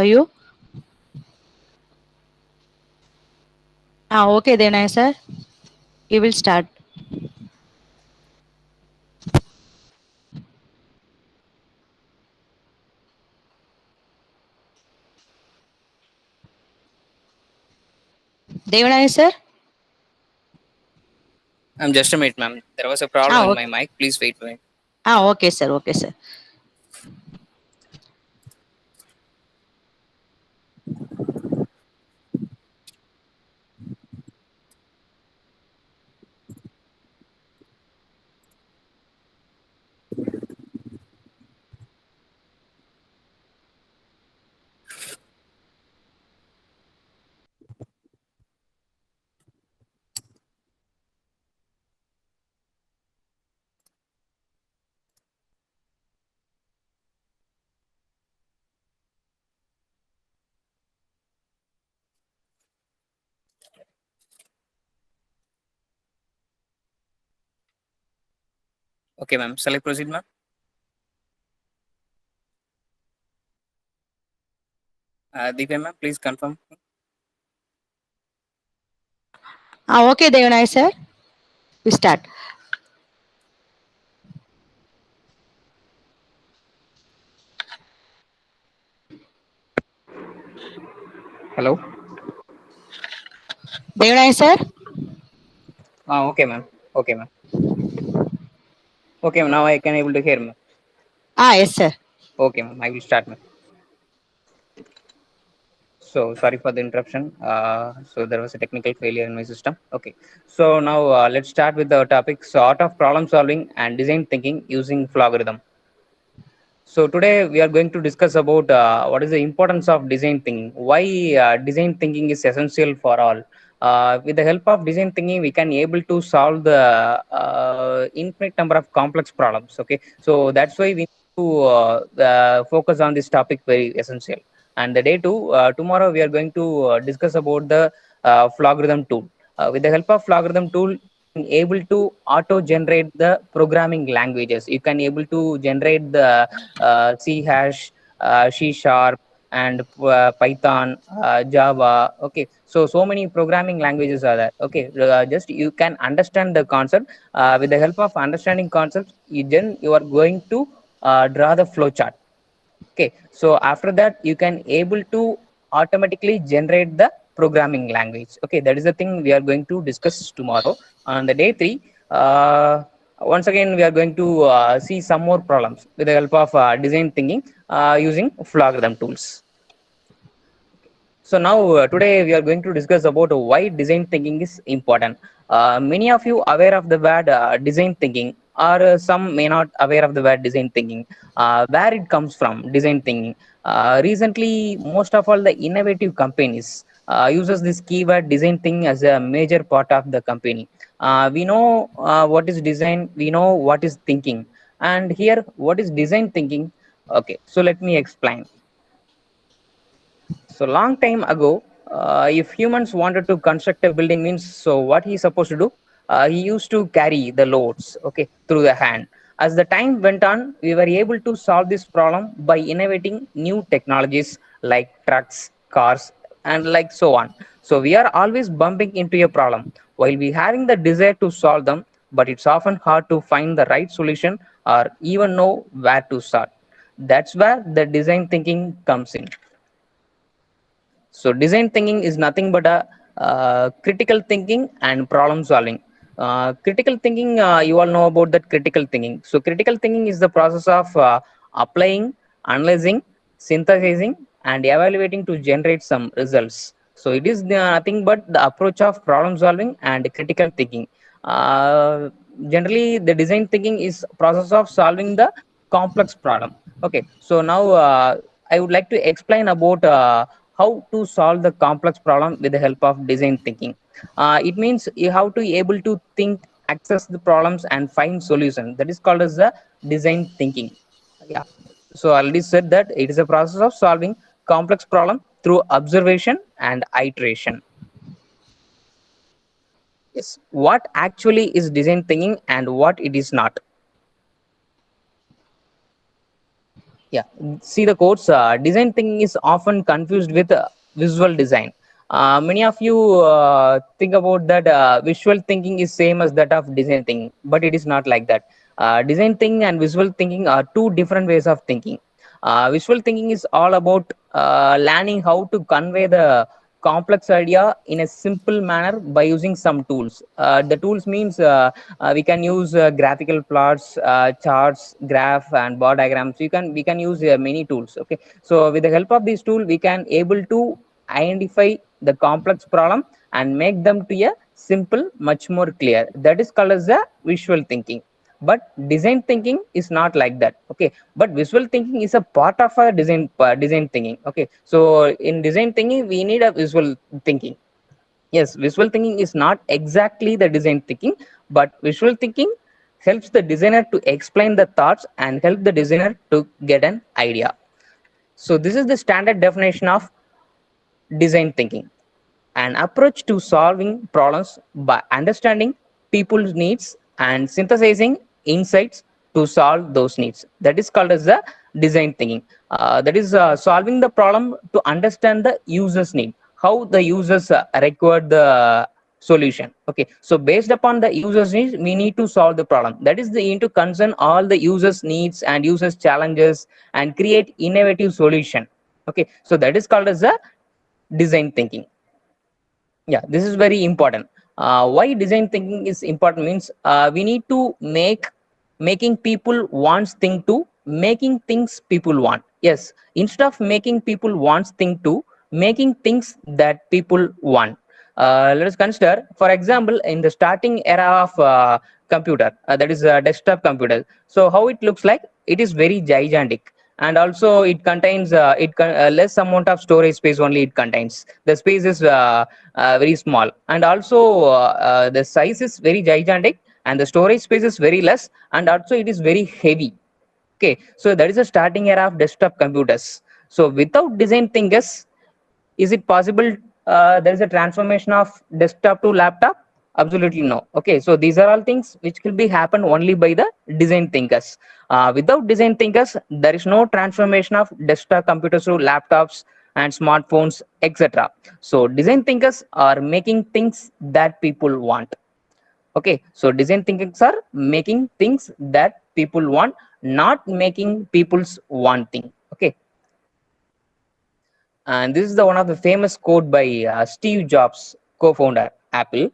Are you? Okay, then I sir. We will start. Devanay sir. I'm just a minute, ma'am. There was a problem in my Okay. mic. Please wait for it. Okay, sir. Okay, sir. Okay, ma'am. Shall I proceed, ma'am? Divya, ma'am, please confirm. Okay, Devanay sir. We start. Hello. Devanay sir. Okay, ma'am. Okay, ma'am. Okay, now I can able to hear, ma'am. Yes, sir. Okay, ma'am. I will start, ma'am. So sorry for the interruption. So there was a technical failure in my system. Okay. So now let's start with the topic: so art of problem solving and design thinking using algorithm. So today we are going to discuss about what is the importance of design thinking, why design thinking is essential for all. With the help of design thinking, we can able to solve the infinite number of complex problems. Okay, so that's why we need to focus on this topic very essential. And the day two, tomorrow we are going to discuss about the logarithm tool. With the help of logarithm tool, able to auto generate the programming languages. You can able to generate the C hash, C sharp, and Python, Java. Okay, so many programming languages are there. Okay, just you can understand the concept. With the help of understanding concepts, then you are going to draw the flow chart. Okay, so after that you can able to automatically generate the programming language. Okay, that is the thing we are going to discuss tomorrow on the day three. Once again we are going to see some more problems with the help of design thinking using algorithm tools. So now today we are going to discuss about why design thinking is important. Many of you aware of the word design thinking, or some may not aware of the word design thinking. Where it comes from, design thinking. Recently, most of all the innovative companies uses this keyword design thinking as a major part of the company. We know what is design, we know what is thinking, and here what is design thinking. Okay, so let me explain. So long time ago, if humans wanted to construct a building, means so what he's supposed to do? He used to carry the loads, okay, through the hand. As the time went on, we were able to solve this problem by innovating new technologies like trucks, cars, and like so on. So we are always bumping into a problem while we having the desire to solve them, but it's often hard to find the right solution or even know where to start. That's where the design thinking comes in. So design thinking is nothing but a critical thinking and problem solving. Critical thinking, you all know about that critical thinking. So critical thinking is the process of applying, analyzing, synthesizing, and evaluating to generate some results. So it is nothing but the approach of problem solving and critical thinking. Uh, Generally, the design thinking is process of solving the complex problem. Okay, so now I would like to explain about how to solve the complex problem with the help of design thinking. It means you have to able to think, access the problems, and find solution. That is called as the design thinking. Yeah. So I already said that it is a process of solving complex problem through observation and iteration. Yes. What actually is design thinking and what it is not? Yeah, see the quotes. Design thinking is often confused with visual design. Many of you think about that visual thinking is same as that of design thinking, but it is not like that. Design thinking and visual thinking are two different ways of thinking. Visual thinking is all about learning how to convey the complex idea in a simple manner by using some tools. The tools means we can use graphical plots, charts, graph, and bar diagrams. We can use many tools. Okay, so with the help of this tool, we can able to identify the complex problem and make them to a simple, much more clear. That is called as the visual thinking. But design thinking is not like that. Okay, but visual thinking is a part of a design thinking. Okay, so in design thinking we need a visual thinking. Yes, visual thinking is not exactly the design thinking, but visual thinking helps the designer to explain the thoughts and help the designer to get an idea. So this is the standard definition of design thinking: an approach to solving problems by understanding people's needs and synthesizing insights to solve those needs. That is called as the design thinking. That is solving the problem to understand the user's need, how the users require the solution. Okay, so based upon the user's needs, we need to solve the problem. That is the into concern all the users needs and users challenges and create innovative solution. Okay, so that is called as the design thinking. Yeah, this is very important. Why design thinking is important means we need to making people wants thing to making things people want. Yes, instead of making people wants thing to making things that people want. Let us consider, for example, in the starting era of computer, that is desktop computer. So how it looks like? It is very gigantic, and also it contains less amount of storage space only it contains. The space is very small, and also the size is very gigantic, and the storage space is very less, and also it is very heavy. Okay, so that is the starting era of desktop computers. So without design thinkers, is it possible there is a transformation of desktop to laptop? Absolutely no. Okay, so these are all things which will be happen only by the design thinkers. Without design thinkers, there is no transformation of desktop computers to laptops and smartphones, etc. So design thinkers are making things that people want. Okay, so design thinkers are making things that people want, not making people's want thing. Okay, and this is the one of the famous quote by Steve Jobs, co-founder Apple.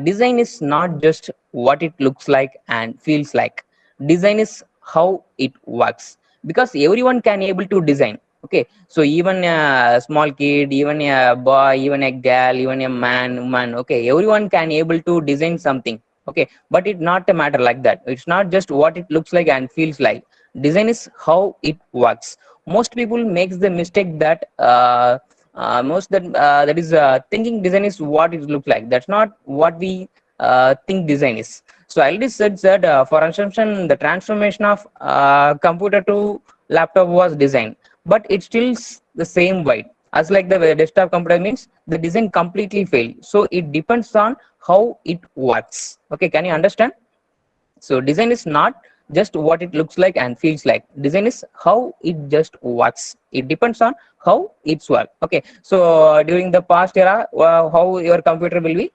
Design is not just what it looks like and feels like. Design is how it works, because everyone can able to design. Okay, so even a small kid, even a boy, even a girl, even a man, woman, okay, everyone can able to design something. Okay, but it's not a matter like that. It's not just what it looks like and feels like. Design is how it works. Most people makes the mistake that that is thinking design is what it looks like. That's not what we think design is. So I already said that for assumption the transformation of computer to laptop was designed, but it still the same way as like the desktop computer means the design completely failed. So it depends on how it works. Okay, can you understand? So design is not just what it looks like and feels like. Design is how it just works. It depends on how it's work. Okay, so during the past era, how your computer will be,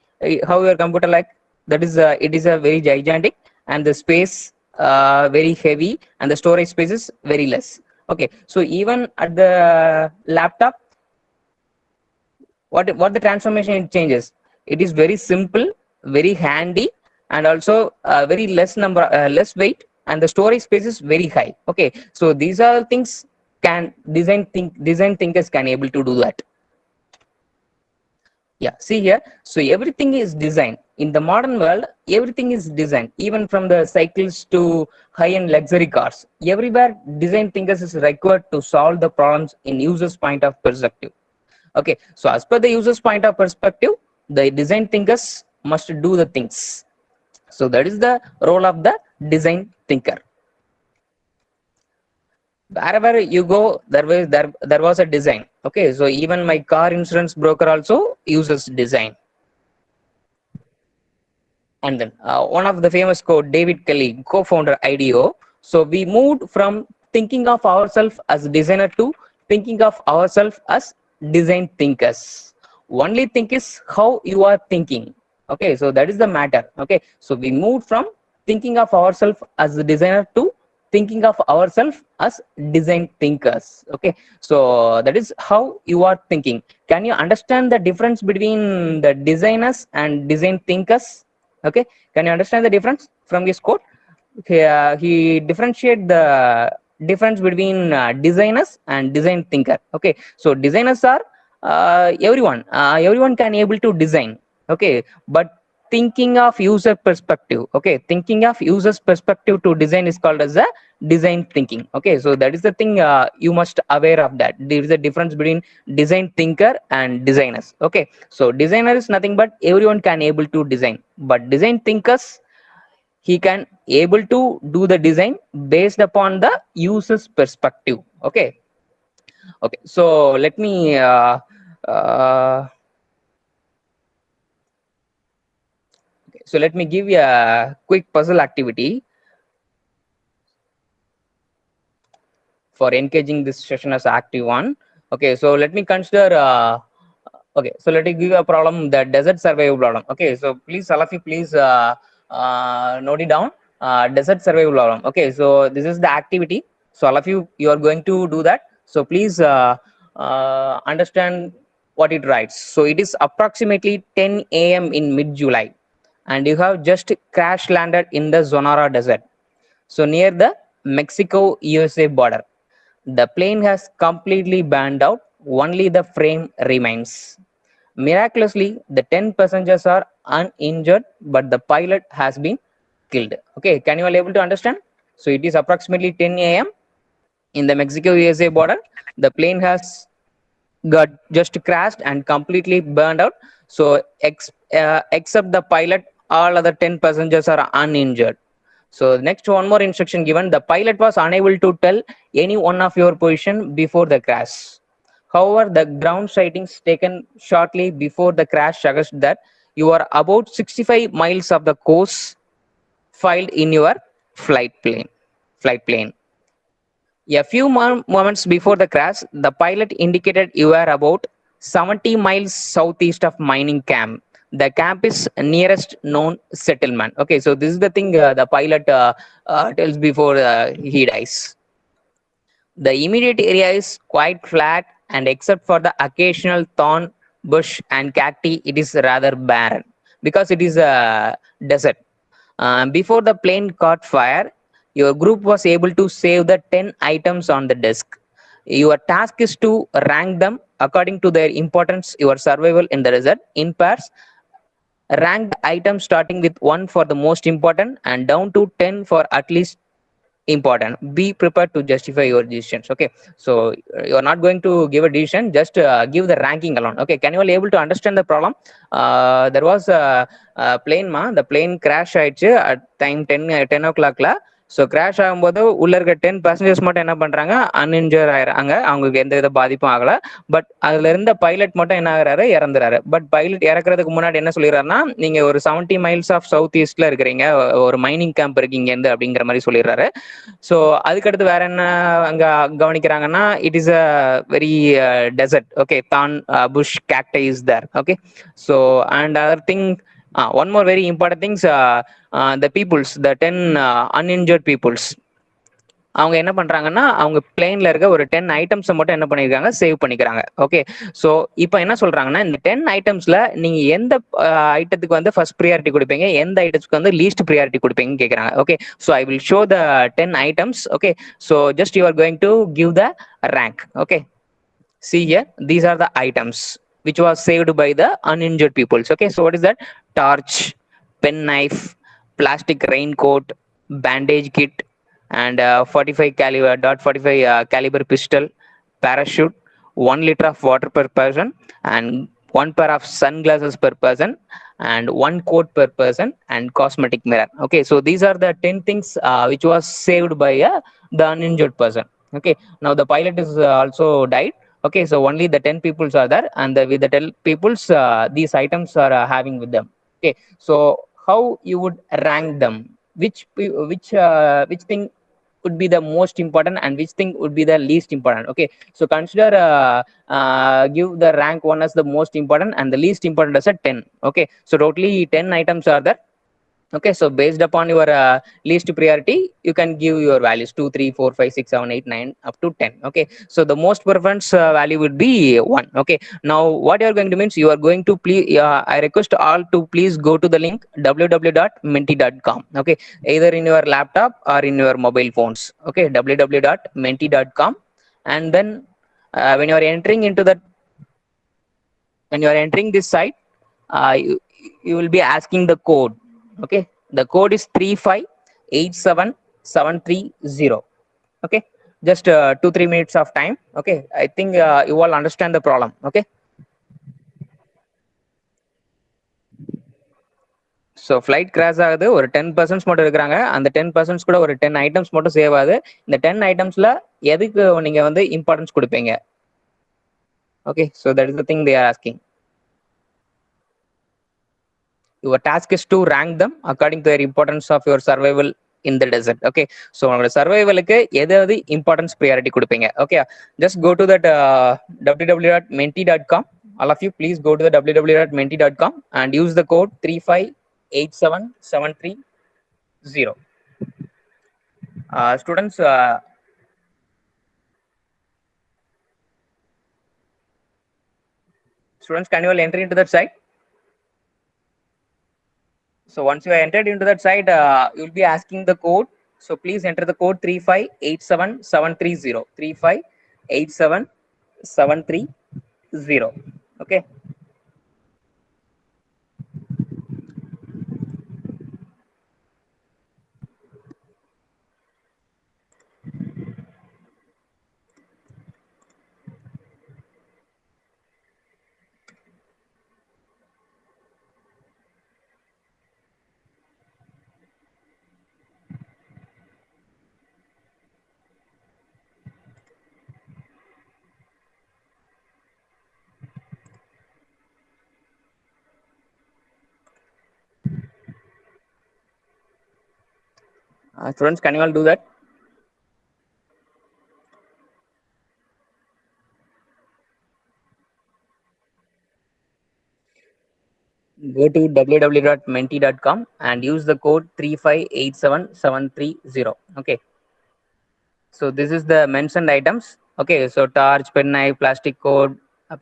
how your computer like, that is it is a very gigantic, and the space very heavy, and the storage space is very less. Okay, so even at the laptop, what the transformation it changes, it is very simple, very handy, and also very less weight, and the storage space is very high. Okay, so these are things can design thinkers can able to do that. Yeah, see here, so everything is designed in the modern world. Everything is designed, even from the cycles to high-end luxury cars. Everywhere design thinkers is required to solve the problems in users point of perspective. Okay, so as per the user's point of perspective, the design thinkers must do the things. So that is the role of the design thinker. Wherever you go, there was a design. Okay, so even my car insurance broker also uses design. And then one of the famous quote, David Kelly, co-founder IDEO. So we moved from thinking of ourselves as designer to thinking of ourselves as design thinkers. Only thing is how you are thinking. Okay, so that is the matter. Okay, so we moved from thinking of ourselves as a designer to thinking of ourselves as design thinkers. Okay, so that is how you are thinking. Can you understand the difference between the designers and design thinkers? Okay, can you understand the difference from this quote? He differentiate the difference between designers and design thinker. Okay, so designers are everyone can able to design. Okay, but thinking of user perspective, okay, thinking of users perspective to design is called as a design thinking. Okay, so that is the thing, you must aware of that there is a difference between design thinker and designers. Okay, so designer is nothing but everyone can able to design, but design thinkers, he can able to do the design based upon the user's perspective. Okay, okay, so let me uh, okay, so let me give you a quick puzzle activity for engaging this session as active one. Okay, so let me consider okay, so let me give you a problem, the desert survival problem. Okay, so please all of you please note it down, desert survival problem. Okay, so this is the activity, so all of you are going to do that, so please understand what it writes. So it is approximately 10 a.m. in mid-July and you have just crash landed in the Sonora desert, so near the Mexico USA border. The plane has completely burned out, only the frame remains. Miraculously, the 10 passengers are uninjured, but the pilot has been killed. Okay, can you all able to understand? So it is approximately 10 a.m. in the Mexico USA border. The plane has got just crashed and completely burned out. So except the pilot, all other 10 passengers are uninjured. So next, one more instruction given. The pilot was unable to tell any one of your position before the crash. However, the ground sightings taken shortly before the crash suggest that you are about 65 miles of the course filed in your flight plane. Flight plane. A few moments before the crash, the pilot indicated you are about 70 miles southeast of mining camp. The camp is nearest known settlement. Okay, so this is the thing the pilot tells before he dies. The immediate area is quite flat, and except for the occasional thorn bush and cacti, it is rather barren because it is a desert. Before the plane caught fire, your group was able to save the 10 items on the desk. Your task is to rank them according to their importance, your survival in the desert, in pairs. Rank the items starting with 1 for the most important and down to 10 for at least important. Be prepared to justify your decisions. Okay, so you're not going to give a decision, just give the ranking alone. Okay, can you all able to understand the problem? There was a plane the plane crash ஆயிடுச்சு at time 10 o'clock. So crash ஆகும்போது உள்ள இருக்க 10 passengers மட்டும் என்ன பண்றாங்க, அன்இன்ஜர் ஆயிடுறாங்க, அவங்களுக்கு எந்த வித பாதிப்பும் ஆகல. பட் அதுல இருந்த பைலட் மட்டும் என்ன ஆகுறாரு, இறந்துறாரு. பட் பைலட் இறக்குறதுக்கு முன்னாடி என்ன சொல்லிடுறாருன்னா, நீங்க ஒரு 70 மைல்ஸ் ஆஃப் சவுத் ஈஸ்ட்ல இருக்கிறீங்க, ஒரு மைனிங் கேம்ப் இருக்கீங்க இருந்து அப்படிங்கிற மாதிரி சொல்லிடுறாரு. ஸோ அதுக்கடுத்து வேற என்ன அங்க கவனிக்கிறாங்கன்னா, it is a very desert. Okay, thorn bush cacti is there. Okay, so and other thing, one more very important things, the peoples, the 10 uninjured peoples, அவங்க என்ன பண்றாங்கன்னா, அவங்க பிளேன்ல இருக்க ஒரு 10 ஐட்டம்ஸ் மட்டும் என்ன பண்ணிருக்காங்க, சேவ் பண்ணிக்கிறாங்க. ஓகே, சோ இப்போ என்ன சொல்றாங்கன்னா, இந்த 10 ஐட்டம்ஸ்ல நீங்க எந்த ஐட்டத்துக்கு வந்து ஃபர்ஸ்ட் ப்ரியாரிட்டி கொடுப்பீங்க, எந்த ஐட்டத்துக்கு வந்து லீஸ்ட் ப்ரியாரிட்டி கொடுப்பீங்கன்னு கேக்குறாங்க. Okay, so I will show the 10 items. Okay, so just you are going to give the rank. Okay, see here, these are the items which was saved by the uninjured peoples. Okay, so what is that? Torch, pen knife, plastic raincoat, bandage kit, and 45 caliber .45 caliber pistol, parachute, 1 liter of water per person, and 1 pair of sunglasses per person, and 1 coat per person, and cosmetic mirror. Okay, so these are the 10 things which was saved by the uninjured person. Okay, now the pilot is also died. Okay, so only the 10 peoples are there, and with the 10 peoples, these items are having with them. Okay, so how you would rank them? Which thing would be the most important and which thing would be the least important. Okay, so consider give the rank 1 as the most important and the least important as a 10. Okay, so totally 10 items are there. Okay, so based upon your least priority, you can give your values 2, 3, 4, 5, 6, 7, 8, 9 up to 10. Okay, so the most preference value would be 1. Okay, now what you are going to means you are going to please, I request all to please go to the link www.menti.com. Okay, either in your laptop or in your mobile phones. Okay, www.menti.com, and then when you are entering into that, when you are entering this site, you will be asking the code. Okay, the code is 3587730. Okay, just 2-3 minutes of time. Okay, I think you all understand the problem. Okay, so flight crash ஆகுது, ஒரு 10% மட்டும் இருக்கிறாங்க, அந்த 10% கூட ஒரு 10 items மட்டும் save ஆகுது. இந்த 10 ஐட்டம்ஸ்ல எதுக்கு நீங்க வந்து இம்பார்ட்டன்ஸ் கொடுப்பீங்க? Okay, so that is the thing they are asking. Your task is to rank them according to their importance of your survival in the desert. Okay, so உங்களோட சர்வைவலுக்கு எதாவது இம்பார்ட்டன்ஸ் ப்ரியாரிட்டி கொடுப்பீங்க. Okay, just go to that www.menti.com. All of you please go to the www.menti.com and use the code 3587730. Students, can you all enter into that site? So once you are entered into that site, you'll be asking the code. So please enter the code 3587730. 3587730. Okay. Students, can you all do that? Go to www.menti.com and use the code 3587730. Okay. So this is the mentioned items. Okay, so torch, pen knife, plastic coat,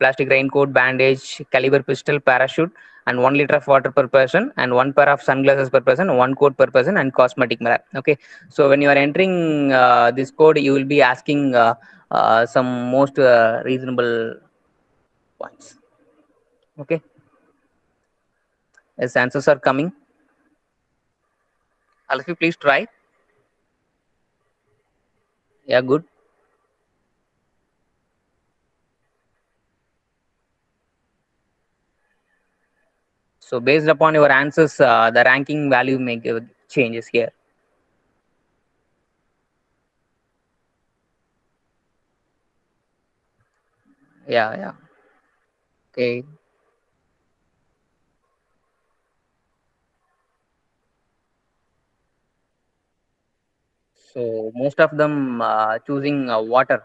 plastic raincoat, bandage, caliber pistol, parachute, and 1 liter of water per person, and 1 pair of sunglasses per person, 1 coat per person, and cosmetic mirror. Okay, so when you are entering this code, you will be asking some most reasonable points. Okay, as answers are coming, all of you please try. Yeah, good. So based upon your answers, the ranking value may give changes here. Yeah. Okay. So most of them choosing water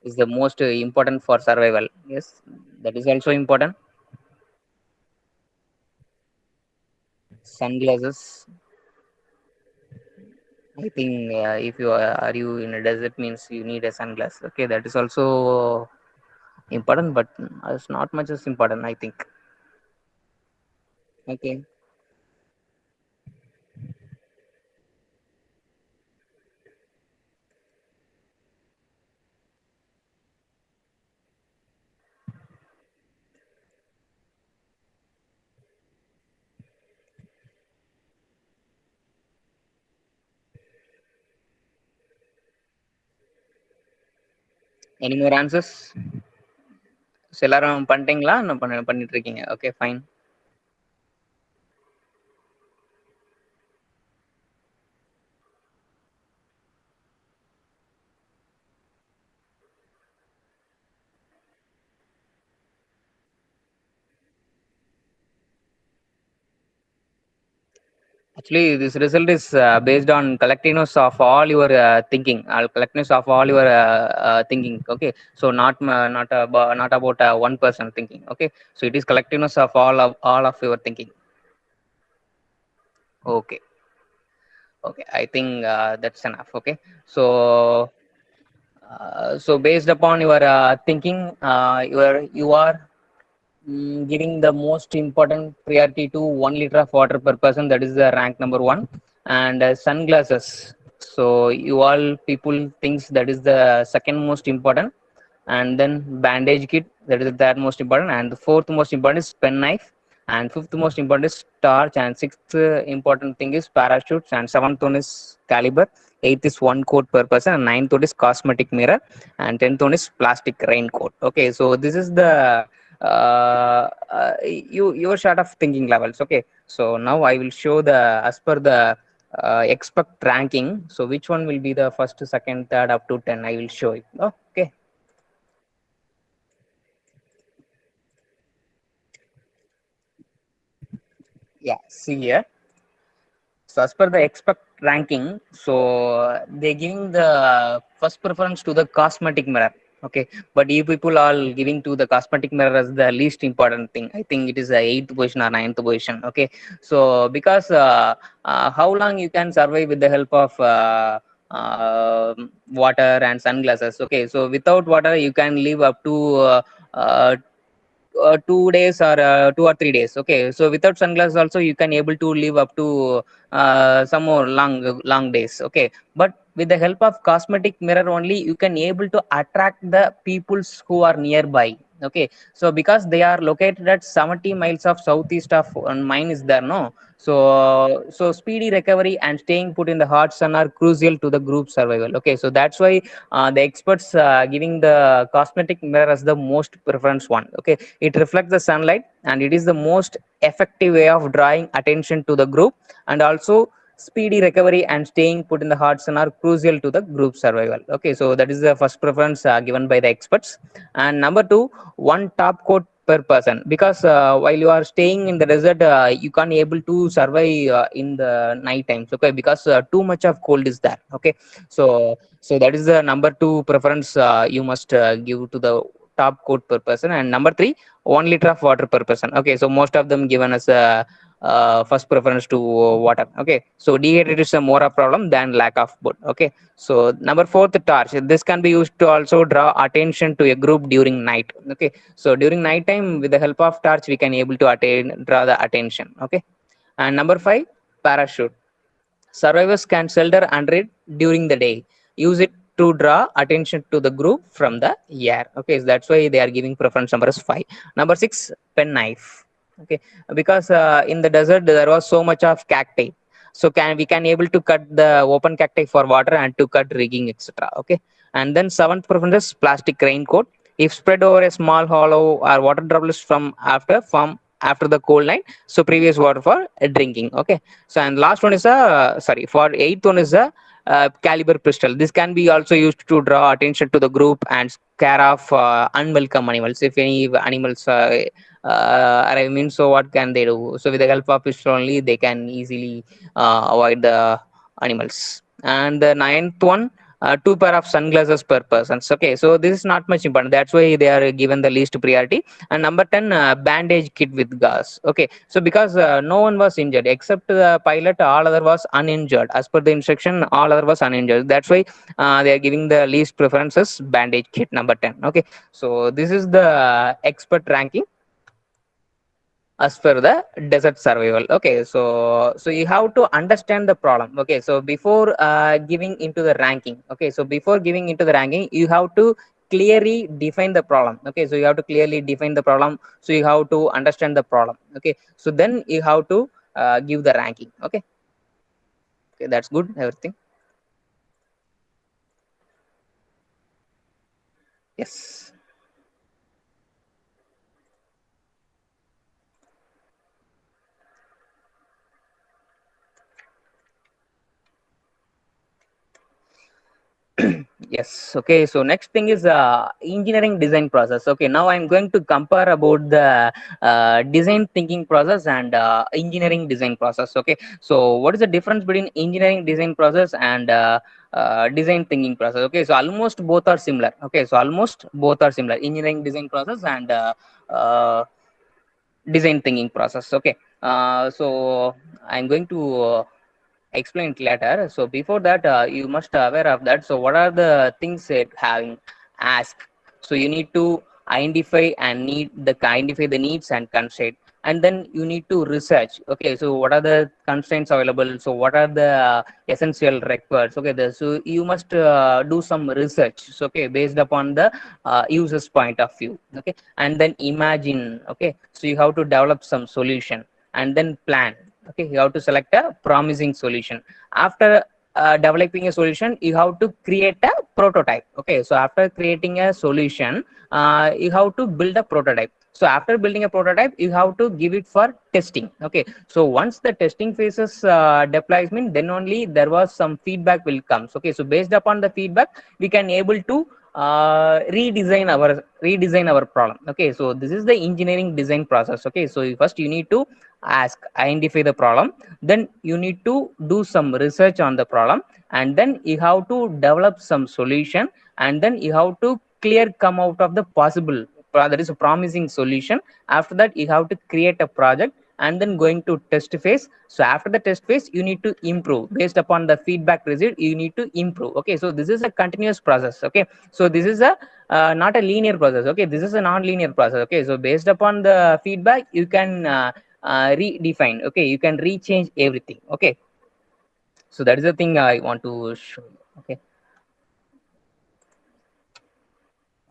is the most important for survival. Yes, that is also important. Sunglasses. I think if you are you in a desert means you need a sunglass. Okay, that is also important, but it's not much as important, I think. Okay. Any more answers? எல்லாரும் பண்ணிட்டீங்களா? என்ன பண்ணிட்டு இருக்கீங்க? Okay, fine. Actually, this result is based on collectiveness of all your thinking, collectiveness of all your thinking. Okay, so not about one person thinking. Okay, so it is collectiveness of all of your thinking. Okay, okay. I think that's enough. Okay, so based upon your thinking, you are giving the most important priority to 1 liter of water per person. That is the rank number one. And sunglasses, so you all people thinks that is the second most important. And then bandage kit, that is the third most important. And the fourth most important is pen knife. And fifth most important is torch. And sixth important thing is parachutes. And seventh one is caliber. Eighth is one coat per person. And ninth one is cosmetic mirror. And tenth one is plastic raincoat. Okay, so this is the your sort of thinking levels. Okay, so now I will show the as per the expect ranking. So which one will be the first, second, third up to 10? I will show it. Okay. Yeah, see here. So as per the expect ranking, so they're giving the first preference to the cosmetic mirror. Okay, but you people are giving to the cosmetic mirror as the least important thing. I think it is the eighth position or ninth position. Okay, so because how long you can survive with the help of water and sunglasses? Okay, so without water you can live up to uh, 2 days or 2 or 3 days. Okay, so without sunglasses also you can able to live up to some more long days. Okay, but with the help of cosmetic mirror only you can able to attract the peoples who are nearby. Okay, so because they are located at 70 miles of southeast of mine is there, no. So speedy recovery and staying put in the hot sun are crucial to the group survival. Okay, so that's why the experts giving the cosmetic mirror as the most preference one. Okay, it reflects the sunlight and it is the most effective way of drawing attention to the group. And also speedy recovery and staying put in the hot sun are crucial to the group survival. Okay, so that is the first preference given by the experts. And number two, one top coat per person, because while you are staying in the desert you can't able to survive in the night times. Okay, because too much of cold is there. Okay, so that is the number two preference you must give to the top coat per person. And number three, 1 liter of water per person. Okay, so most of them given us a first preference to water. Okay, so dehydrated is a more a problem than lack of food. Okay, so number fourth, torch. This can be used to also draw attention to a group during night. Okay, so during night time with the help of torch we can able to draw the attention. Okay, and number five, parachute. Survivors can shelter under it during the day. Use it to draw attention to the group from the air. Okay, so that's why they are giving preference number is five. Number six, pen knife. Okay, because in the desert there was so much of cacti, so we can able to cut the open cacti for water and to cut rigging, etc. Okay, and then seventh preference is plastic raincoat. If spread over a small hollow or water droplets from after the cold night, so previous water for drinking. Okay, so and last one is a sorry for eighth one is a caliber pistol. This can be also used to draw attention to the group and scare off unwelcome animals. If any animals arrive, means so what can they do? So with the help of pistol only, they can easily avoid the animals. And the ninth one, two pair of sunglasses per person. Okay, so this is not much important. That's why they are given the least priority. And number 10, bandage kit with gas. Okay, so because no one was injured except the pilot, all other was uninjured. As per the instruction, all other was uninjured. That's why they are giving the least preferences bandage kit number 10. Okay, so this is the expert ranking as per the desert survival. Okay, so you have to understand the problem. Okay, so before giving into the ranking, okay, so before giving into the ranking you have to clearly define the problem. Okay, so you have to clearly define the problem, so you have to understand the problem. Okay, so then you have to give the ranking. Okay, okay, that's good, everything. Yes. Yes. Okay. So next thing is engineering design process. Okay. Now I'm going to compare about the design thinking process and engineering design process. Okay. So what is the difference between engineering design process and design thinking process? Okay. So almost both are similar. Okay. So almost both are similar. Engineering design process and uh, design thinking process. Okay. So I'm going to explain it later. So before that, you must aware of that. So what are the things it having ask? So you need to identify the needs and constraint, and then you need to research. Okay, so what are the constraints available? So what are the essential requirements? Okay, so you must do some research. So, okay, based upon the user's point of view. Okay, and then imagine. Okay, so you have to develop some solution and then plan. Okay, you have to select a promising solution. After developing a solution, you have to create a prototype. Okay, so after creating a solution, you have to build a prototype. So after building a prototype, you have to give it for testing. Okay, so once the testing phases deploys mean, then only there was some feedback will come. Okay, so based upon the feedback, we can able to redesign our problem. Okay, so this is the engineering design process. Okay, so first you need to identify the problem, then you need to do some research on the problem, and then you have to develop some solution, and then you have to clear come out of the possible that is a promising solution. After that, you have to create a project and then going to test phase. So after the test phase, you need to improve based upon the feedback result. You need to improve. Okay, so this is a continuous process. Okay, so this is a not a linear process. Okay, this is a non-linear process. Okay, so based upon the feedback, you can redefine. Okay, you can rechange everything. Okay, so that is the thing I want to show you. Okay.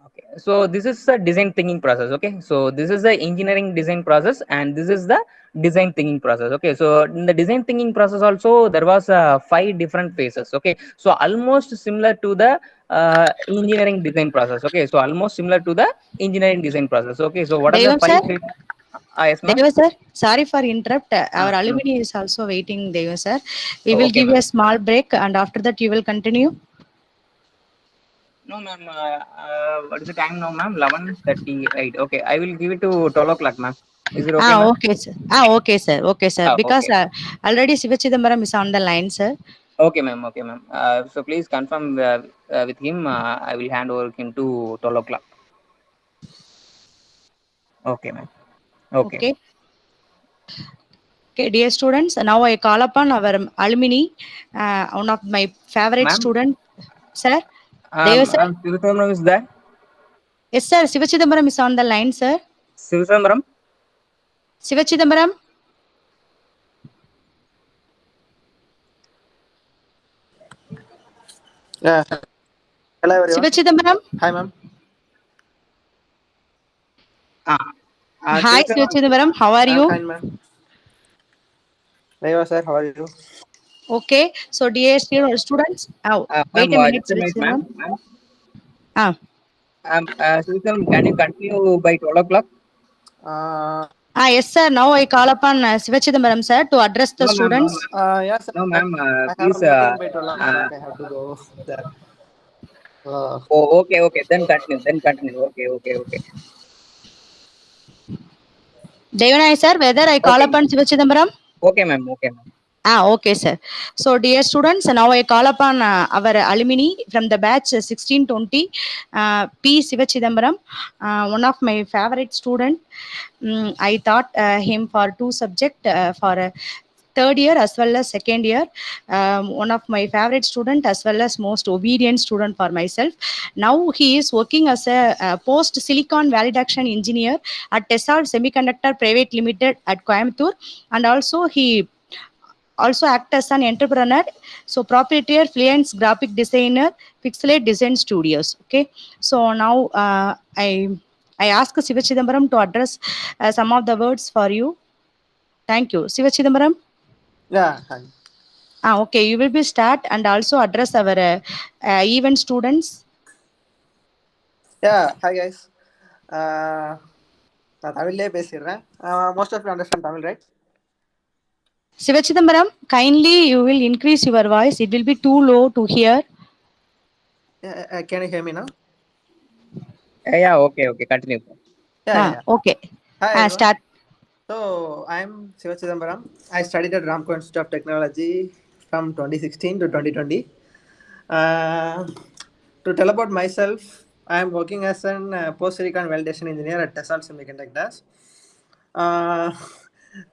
Okay, so this is the design thinking process. Okay, so this is the engineering design process, and this is the design thinking process. Okay, so in the design thinking process also there was five different phases. Okay, so almost similar to the engineering design process. Okay, so almost similar to the engineering design process. Okay, so what are the Devam five sir, phases? Yes, ma'am. Devam sir, sorry for interrupt. Our No. alumni is also waiting, Devam sir. We Oh, will okay, give you ma'am. a small break, and after that you will continue. No, ma'am. What is the time now, ma'am? 11:38. Okay, I will give it to 12 o'clock, ma'am. Is it okay, ma'am? Okay, sir. Okay, sir. Okay, sir. Because Okay. already Sivachidambaram is on the line, sir. Okay, ma'am. Okay, ma'am. So please confirm with him. I will hand over him to 12 o'clock. Okay, ma'am. Okay. Okay. Okay, dear students, now I call upon our alumni, one of my favorite Ma'am, student, sir. Deva sir. Sivasambram is there? Yes, sir. Sivachidambaram is on the line, sir. Sivasambram? Sivachidambaram. Yeah. Hello everyone. Sivachidambaram. Hi ma'am. Hi, Sivasambram. Sivachidambaram. How are I'm you? fine ma'am. Deva sir, how are you? Okay. So, dear students, Ma'am, wait a minute, just a minute, ma'am. Sivachidambaram. Ma'am, Ah, Sivasambram, can you continue by 12 o'clock? Uh, yes, sir. Now I call upon Sivachidambaram, sir, to address the No, ma'am. No, students. ma'am. yes sir, No, but ma'am. I have a Please. meeting by 12 o'clock. I have to go there. Oh, okay, okay. Then continue. Then continue. Okay, okay, okay. Devanai, sir, whether I call Okay, ma'am. upon Sivachidambaram? Okay, ma'am. Okay, ma'am. Okay, sir. So, dear students, now I call upon our alumni from the batch 1620, P. Sivachidambaram, one of my favorite student. I taught him for two subject for third year as well as second year. One of my favorite student as well as most obedient student for myself. Now he is working as a post silicon validation engineer at Tessal Semiconductor Private Limited at Coimbatore, and also act as an entrepreneur, so proprietor, freelance graphic designer, Pixelate Design Studios. Okay, so now I ask Sivachidambaram to address some of the words for you. Thank you, Sivachidambaram. Yeah, hi. Okay, you will be start and also address our event students. Yeah, hi guys. நான் தமிழ்லயே பேசிடுறேன். Most of you understand Tamil, right? Sivachidambaram, kindly you will increase your voice. It will be too low to hear. Can you hear me now? Yeah, okay, continue. Okay. Hi everyone. Start. So I'm Siva Chidambaram. I studied at Ramco Institute of Technology from 2016 to 2020. To tell about myself, I am working as an post-silicon validation engineer at Tesla Semiconductors. Uh,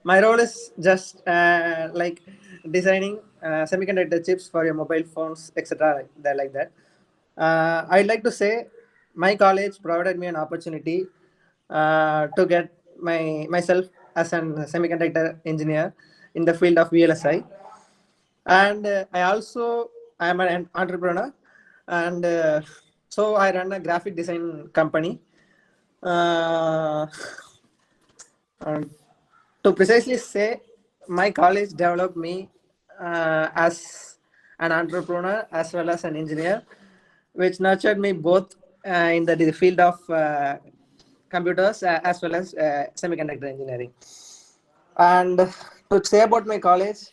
my role is just like designing semiconductor chips for your mobile phones, etc. Like that. I'd like to say my college provided me an opportunity to get myself as a semiconductor engineer in the field of VLSI, and I am an entrepreneur, and so I run a graphic design company. Uh, and to precisely say, my college developed me as an entrepreneur as well as an engineer, which nurtured me both in the field of computers as well as semiconductor engineering. And to say about my college,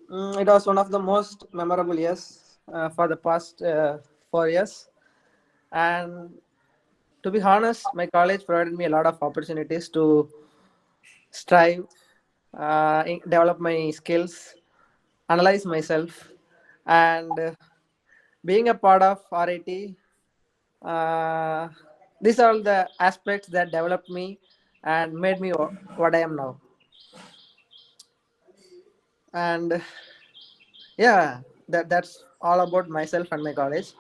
it was one of the most memorable years for the past 4 years. And to be honest, my college provided me a lot of opportunities to strive, develop my skills, analyze myself, and being a part of RIT. Uh, these are all the aspects that developed me and made me what I am now. And yeah, that's all about myself and my college.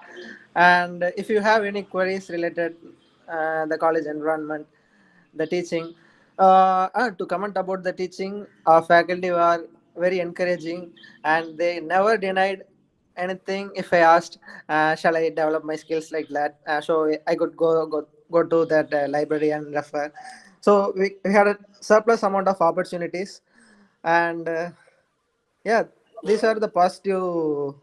And if you have any queries related the college environment, the teaching, to comment about the teaching, our faculty were very encouraging, and they never denied anything if I asked, shall I develop my skills like that, so I could go to that library and refer. So we had a surplus amount of opportunities, and yeah, these are the positive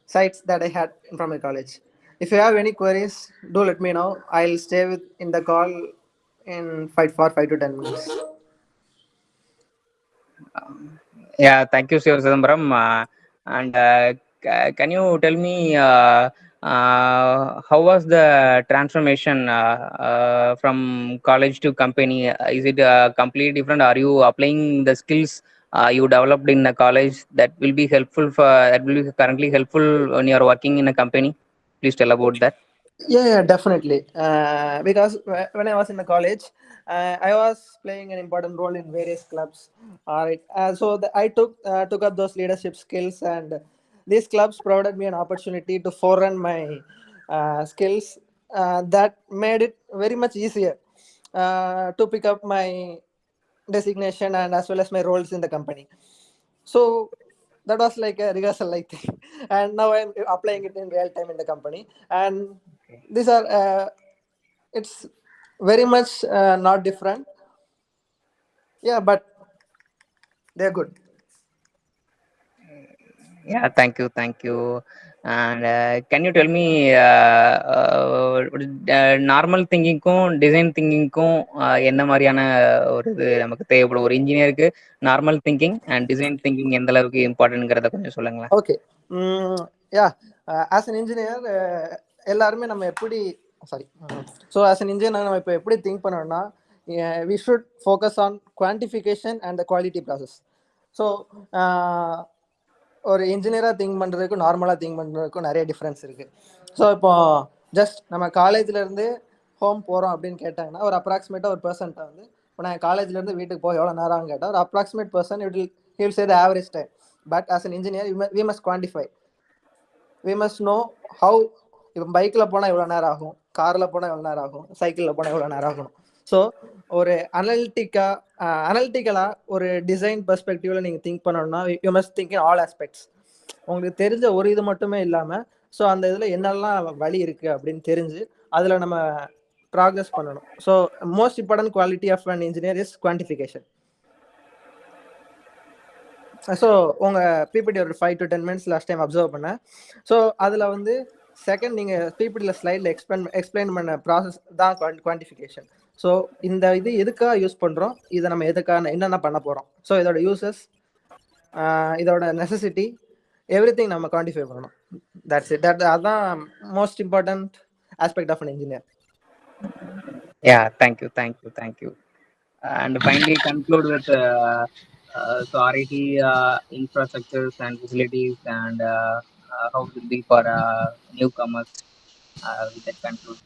sites that I had from my college. If you have any queries, do let me know. I'll stay with in the call in 5 to 10 minutes. Yeah, thank you, Siva Chidambaram. And can you tell me how was the transformation from college to company? Is it completely different? Are you applying the skills you developed in the college that will be helpful that will be currently helpful when you are working in a company? Please tell about that. Yeah, definitely. Because when I was in the college, I was playing an important role in various clubs. All right. So I took up those leadership skills, and these clubs provided me an opportunity to forerun my skills. That made it very much easier to pick up my designation and as well as my roles in the company. So that was like a rehearsal like thing, and now I'm applying it in real time in the company. And these are it's very much not different. Yeah, but they're good. Yeah, thank you. And can you tell me normal திங்கிங்க்கும் design திங்கிங்க்கும் என்ன மாதிரியான ஒரு இது நமக்கு தேவைப்படும் ஒரு இன்ஜினியருக்கு normal thinking and design thinking எந்த அளவுக்கு இம்பார்ட்டன்ட்ங்கிறத கொஞ்சம் சொல்லுங்களேன். Okay. Yeah, as an engineer எல்லாருமே நம்ம எப்படி ஸோ ஆஸ் அன் இன்ஜினியர் நம்ம இப்போ எப்படி திங்க் பண்ணோம்னா, we should focus on quantification and the quality process. So ஒரு இன்ஜினியராக திங்க் பண்ணுறதுக்கும் நார்மலாக திங்க் பண்ணுறதுக்கும் நிறைய டிஃப்ரென்ஸ் இருக்குது. ஸோ இப்போ ஜஸ்ட் நம்ம காலேஜ்லேருந்து ஹோம் போகிறோம் அப்படின்னு கேட்டாங்கன்னா, ஒரு அப்ராக்சிமேட்டாக ஒரு பர்சன்ட்டை வந்து இப்போ நான் காலேஜ்லேருந்து வீட்டுக்கு போக எவ்வளோ நேரம் ஆகும் கேட்டால், ஒரு approximate person will say the average time. But as an engineer we must quantify, we must know how. இப்போ பைக்கில் போனால் எவ்வளோ நேரம் ஆகும், காரில் போனால் எவ்வளோ நேரம் ஆகும், சைக்கிளில் போனால் எவ்வளோ நேரம் ஆகும். ஸோ ஒரு அனலிட்டிக்கலாக ஒரு டிசைன் பெர்ஸ்பெக்டிவ்ல நீங்கள் திங்க் பண்ணணும்னா, you must think in all aspects. உங்களுக்கு தெரிஞ்ச ஒரு இது மட்டுமே இல்லாமல், ஸோ அந்த இதில் என்னெல்லாம் வழி இருக்குது அப்படின்னு தெரிஞ்சு அதில் நம்ம ப்ராக்ரஸ் பண்ணணும். So most important quality of an engineer is quantification. So உங்கள் பிபிடி ஒரு 5 to 10 minutes last time observe பண்ணேன். ஸோ அதில் வந்து செகண்ட் நீங்கள் பிபிடியில் ஸ்லைடில் எக்ஸ்பிளைன் பண்ண ப்ராசஸ் தான் குவான்டிஃபிகேஷன். ஸோ இந்த இது எதுக்காக யூஸ் பண்ணுறோம், இதை நம்ம எதுக்காக என்னென்ன பண்ண போகிறோம், ஸோ இதோட யூசஸ், இதோட நெசசிட்டி, எவ்ரிதிங் நம்ம குவான்டிஃபை பண்ணணும். That's it. அதான் most important aspect of an engineer. Yeah, thank you. And finally, conclude with so RIT infrastructures and facilities, and how it will be for newcomers. With that conclude.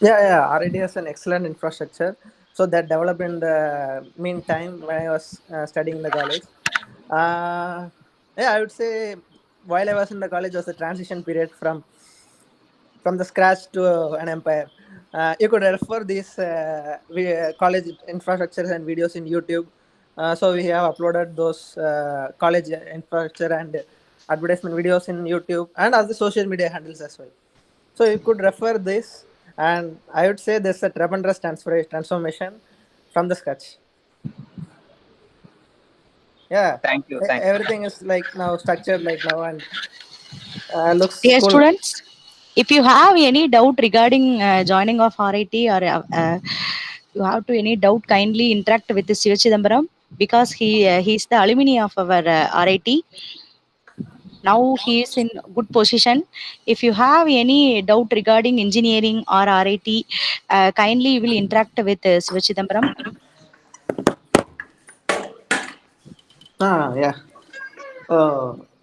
Yeah. RIT has an excellent infrastructure. So that developed in the meantime when I was studying in the college. I would say while I was in the college was a transition period from the scratch to an empire. You could refer these college infrastructures and videos in YouTube. So we have uploaded those college infrastructure and advertisement videos in YouTube and other social media handles as well. So you could refer this, and I would say there's a tremendous transformation from the scratch. Yeah, Thank you. everything is like now structured like now and looks Dear cool. students, if you have any doubt regarding joining of RIT or you have to any doubt, kindly interact with Siva Chidambaram because he's the alumni of our RIT. Now he is in good position. If you have any doubt regarding engineering or RIT, kindly you will interact with Siva Chidambaram. Yeah.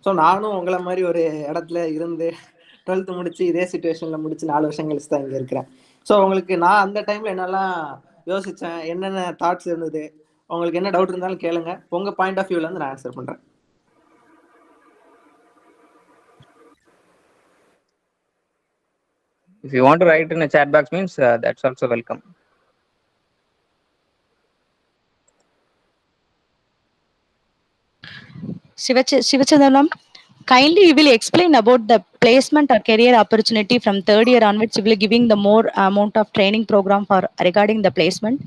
So நானும் உங்களை மாதிரி ஒரு இடத்துல இருந்து 12th முடிச்சு இதே சுச்சுவேஷனில் முடிச்சு 4 வருஷம் கழிச்சு தான் இங்கே இருக்கிறேன். ஸோ உங்களுக்கு நான் அந்த டைமில் என்னெல்லாம் யோசித்தேன், என்னென்ன தாட்ஸ் இருந்தது, உங்களுக்கு என்ன டவுட் இருந்தாலும் கேளுங்க. உங்கள் பாயிண்ட் ஆஃப் வியூலேருந்து நான் ஆன்சர் பண்ணுறேன். If you want to write in a chat box means that's also welcome. Sivachidambaram, kindly you will explain about the placement or career opportunity from 3rd year onwards. You will giving the more amount of training program for regarding the placement.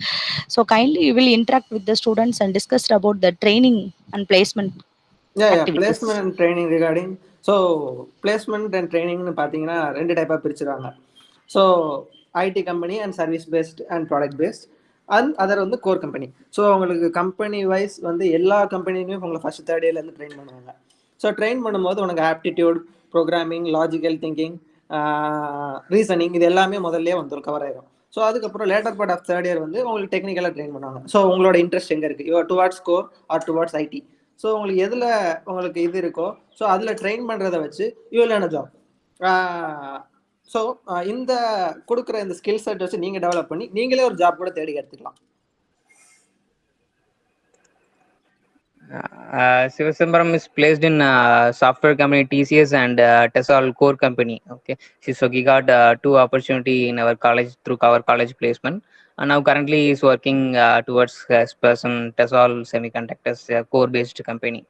So kindly you will interact with the students and discuss about the training and placement. Placement and training regarding. So placement and ட்ரைனிங்னு பார்த்தீங்கன்னா 2 டைப்பாக பிரிச்சுருவாங்க. So IT company and service based and product based and other வந்து core company. So உங்களுக்கு company wise வந்து எல்லா கம்பெனிலையுமே உங்களை ஃபஸ்ட் 3rd இயர்லேருந்து ட்ரெயின் பண்ணுவாங்க. ஸோ ட்ரெயின் பண்ணும்போது உனக்கு aptitude, programming, logical thinking, reasoning இது எல்லாமே முதல்ல வந்துடும், கவர் ஆயிடும். ஸோ அதுக்கப்புறம் later part of 3rd year வந்து உங்களுக்கு டெக்னிக்கலாக ட்ரெயின் பண்ணுவாங்க. ஸோ உங்களோட இன்ட்ரெஸ்ட் எங்கே இருக்குது, you're towards core or towards IT. So உங்களுக்கு எதில் உங்களுக்கு இது இருக்கோ ஸோ அதில் ட்ரெயின் பண்ணுறதை வச்சு you learn a job. So இந்த கொடுக்குற இந்த ஸ்கில் செட் வச்சு நீங்கள் டெவலப் பண்ணி நீங்களே ஒரு ஜாப் கூட தேடி எடுத்துக்கலாம். Siva Chidambaram is placed in software company TCS and TESOL core company. Okay, so he got 2 opportunity in our college through our college placement, and now currently he is working towards his person TESOL Semiconductors core based company.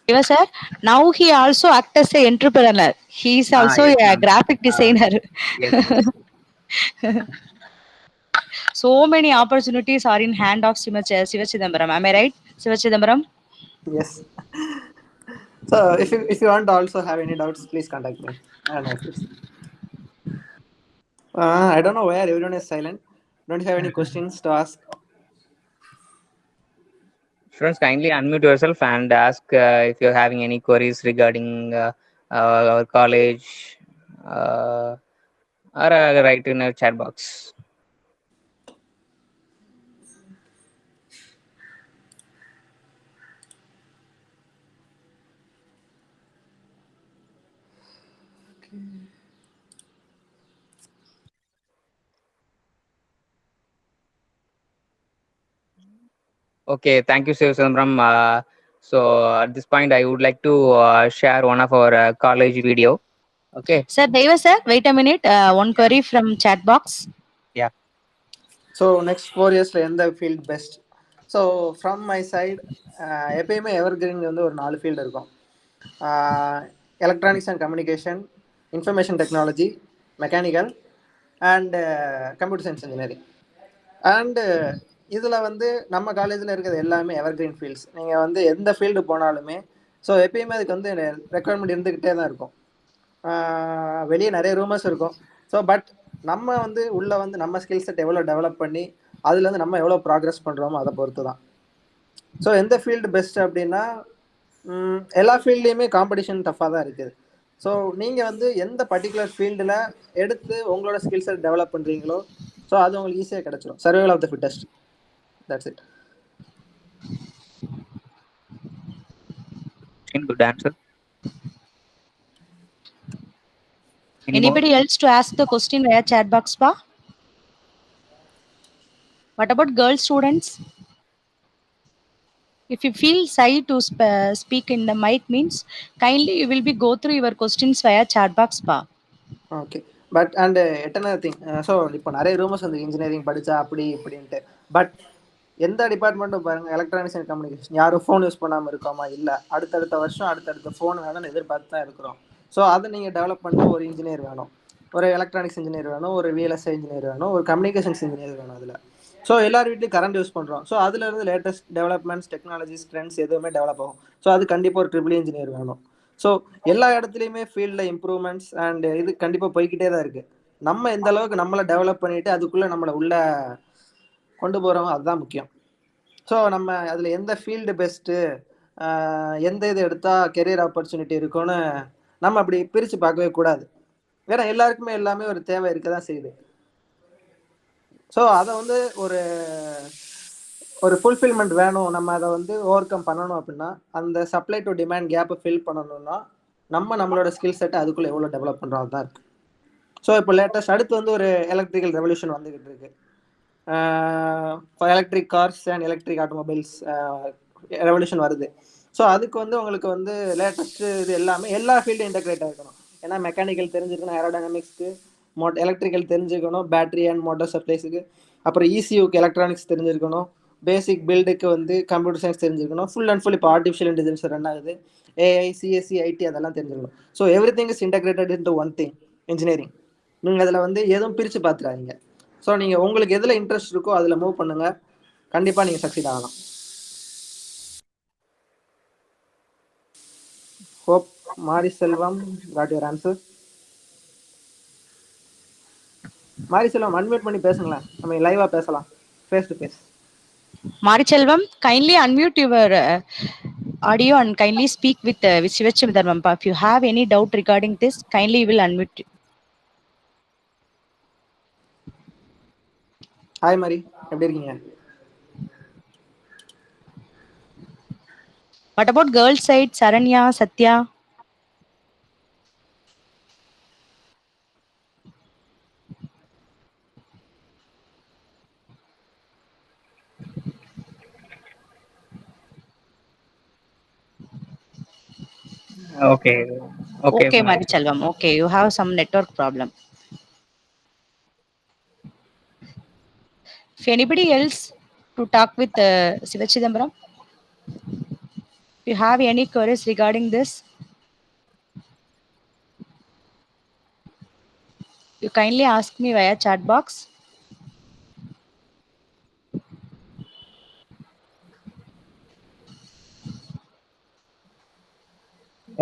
Siva sir, now he also act as a entrepreneur. He is also yes, a graphic designer. Yes. So many opportunities are in hand of Siva Chidambaram. Am I right, Siva Chidambaram? Yes. So if you want to also have any doubts, please contact me. I don't know where everyone is silent. Don't you have any questions to ask? Students, kindly unmute yourself and ask if you're having any queries regarding our college, or write in a chat box. Okay, thank you, Siva Chidambaram. So at this point, I would like to share one of our college video. Okay. Sir, Deva sir, wait a minute. One query from chat box. Yeah. So next 4 years எந்த field best? So from my side, எப்பயுமே evergreen வந்து ஒரு 4 field இருக்கும். Electronics and communication, information technology, mechanical and computer science engineering. And இதில் வந்து நம்ம காலேஜில் இருக்கிறது எல்லாமே எவர்கிரீன் ஃபீல்ட்ஸ். நீங்கள் வந்து எந்த ஃபீல்டு போனாலுமே ஸோ எப்பயுமே அதுக்கு வந்து ரெக்குவயர்மெண்ட் இருந்துக்கிட்டே தான் இருக்கும். வெளியே நிறைய ரூமர்ஸ் இருக்கும். ஸோ பட் நம்ம வந்து உள்ளே வந்து நம்ம ஸ்கில் செட் எவ்வளோ டெவலப் பண்ணி அதுலேருந்து நம்ம எவ்வளோ ப்ராக்ரெஸ் பண்ணுறோமோ அதை பொறுத்து தான். ஸோ எந்த ஃபீல்டு பெஸ்ட் அப்படின்னா எல்லா ஃபீல்ட்லேயுமே காம்படிஷன் டஃப்பாக தான் இருக்குது. ஸோ நீங்கள் வந்து எந்த பர்டிகுலர் ஃபீல்டில் எடுத்து உங்களோட ஸ்கில் செட் டெவலப் பண்ணுறீங்களோ ஸோ அது உங்களுக்கு ஈஸியாக கிடச்சிரும். Survival of the fittest, that's it. Good answer. Anybody else to ask the question via chat box, pa? What about girl students? If you feel shy to speak in the mic means, kindly you will be go through your questions via chat box, pa. Okay, but and எட்டனதர் thing, so இப்போ நிறைய rumours வந்து engineering படித்தா அப்படி இப்படின்ட்டு. But எந்த டிபார்ட்மெண்ட்டும் பாருங்கள், electronics and communication யாரும் phone use பண்ணாமல் இருக்கோமா? இல்லை, அடுத்தடுத்த வருஷம் அடுத்தடுத்த ஃபோன் வேணும்னு எதிர்பார்த்து தான் இருக்கிறோம். ஸோ அதை நீங்கள் டெவலப் பண்ண ஒரு இன்ஜினியர் வேணும், ஒரு எலக்ட்ரானிக்ஸ் இன்ஜினியர் வேணும், ஒரு விஎல்எஸ்ஐ இன்ஜினியர் வேணும், ஒரு கம்யூனிகேஷன்ஸ் இன்ஜினியர் வேணும். அதில் ஸோ எல்லார் வீட்லையும் கரண்ட் யூஸ் பண்ணுறோம். ஸோ அதுலேருந்து லேட்டஸ்ட் டெவலப்மெண்ட்ஸ், டெக்னாலஜிஸ், ட்ரெண்ட்ஸ் எதுவுமே டெவலப் ஆகும். ஸோ அது கண்டிப்பாக ஒரு ட்ரிபிள் இன்ஜினியர் வேணும். ஸோ எல்லா இடத்துலையுமே ஃபீல்டில் இம்ப்ரூவ்மெண்ட்ஸ் அண்ட் இது கண்டிப்பாக போய்கிட்டே தான் இருக்குது. நம்ம எந்த அளவுக்கு நம்மளை டெவலப் பண்ணிவிட்டு அதுக்குள்ளே நம்மளை உள்ளே கொண்டு போகிறோம், அதுதான் முக்கியம். ஸோ நம்ம அதில் எந்த ஃபீல்டு பெஸ்ட்டு, எந்த இது எடுத்தால் கெரியர் ஆப்பர்ச்சுனிட்டி இருக்குன்னு நம்ம அப்படி பிரித்து பார்க்கவே கூடாது. ஏன்னா எல்லாருக்குமே எல்லாமே ஒரு தேவை இருக்க தான் செய்யுது. ஸோ அதை வந்து ஒரு ஃபுல்ஃபில்மெண்ட் வேணும், நம்ம அதை வந்து ஓவர் கம் பண்ணணும் அப்படின்னா, அந்த சப்ளை டு டிமாண்ட் கேப்பை ஃபில் பண்ணணும்னா நம்மளோட ஸ்கில் செட்டை அதுக்குள்ளே எவ்வளோ டெவலப் பண்ணுறோம் அதுதான் இருக்குது. ஸோ இப்போ லேட்டஸ்ட் அடுத்து வந்து ஒரு எலக்ட்ரிக்கல் ரெவல்யூஷன் வந்துக்கிட்டு இருக்கு. Electric cars and electric automobiles revolution வருது. ஸோ அதுக்கு வந்து உங்களுக்கு வந்து லேட்டஸ்ட்டு இது எல்லாமே எல்லா ஃபீல்டும் இன்டெகிரேட் ஆகிருக்கணும். ஏன்னா மெக்கானிக்கல் தெரிஞ்சுக்கணும், ஏரோடைனமிக்ஸ்க்கு, எலக்ட்ரிக்கல் தெரிஞ்சுக்கணும், பேட்டரி அண்ட் மோட்டார் சப்ளைஸுக்கு, அப்புறம் இசியூக்கு எலக்ட்ரானிக்ஸ் தெரிஞ்சிருக்கணும், பேசிக் பில்டுக்கு வந்து கம்ப்யூட்டர் சயின்ஸ் தெரிஞ்சிருக்கணும், ஃபுல் அண்ட் ஃபுல் இப்போ ஆர்டிஃபிஷியல் இன்டெலிஜென்ஸ் ரன் ஆகுது, ஏஐ, சிஎஸ்சி, ஐடி அதெல்லாம் தெரிஞ்சுக்கணும். So every thing is integrated into one thing engineering. நீங்கள் அதில் வந்து எதுவும் பிரித்து பார்த்துறாதீங்க. ஸோ நீங்கள் உங்களுக்கு எதில் இன்ட்ரெஸ்ட் இருக்கோ அதில் மூவ் பண்ணுங்கள், கண்டிப்பாக நீங்கள் சக்சீட் ஆகலாம். ஹோப் மாரி செல்வம் காட் யுவர் ஆன்சர். மாரி செல்வம் அன்மியூட் பண்ணி பேசுங்களேன், நம்ம லைவாக பேசலாம், face to face. Marichelvam, kindly unmute your audio and kindly speak with Sivachidharam. If you have any doubt regarding this, kindly you will unmute. Hi மாரி, எப்படி இருக்கீங்க? What about girls side, Saranya, Satya? Okay, Okay, Marichelvam. Okay, you have some network problem. If anybody else to talk with Sivachidharam, if you have any queries regarding this, you kindly ask me via chat box.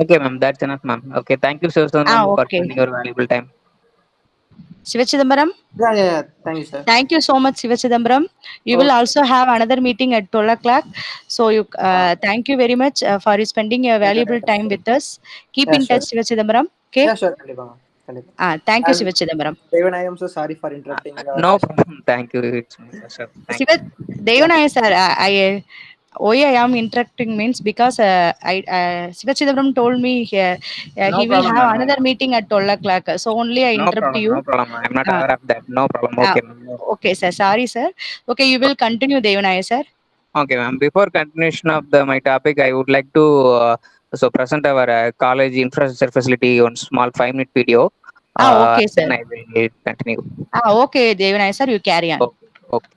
Okay, ma'am, that's enough, ma'am. Okay, thank you so much for Okay. spending your valuable time. Sivachidharam? Yeah, thank you, sir. Thank you so much, Sivachidharam. You will also have another meeting at 12 o'clock. So you thank you very much for spending your valuable time with us. Keep in touch, Sivachidharam. Okay? Yeah, sure, கண்டிப்பாக. Thank you, Sivachidharam. Devan, I am so sorry for interrupting. No problem. Thank you. It's me, sir. Thank you. Devanaya sir, why I am interrupting means because Sivachidharam told me he will problem, have ma'am. another meeting at 12 o'clock. So only I interrupt you. No problem. I'm not aware of that. No problem. Okay, ma'am. Okay, sir. Sorry, sir. Okay, you will continue, Devanaya sir. Okay, ma'am. Before continuation of my topic, I would like to present our college infrastructure facility on small 5-minute video. Okay, sir. Then I will continue. Okay, Devanaya sir, you carry on. Okay.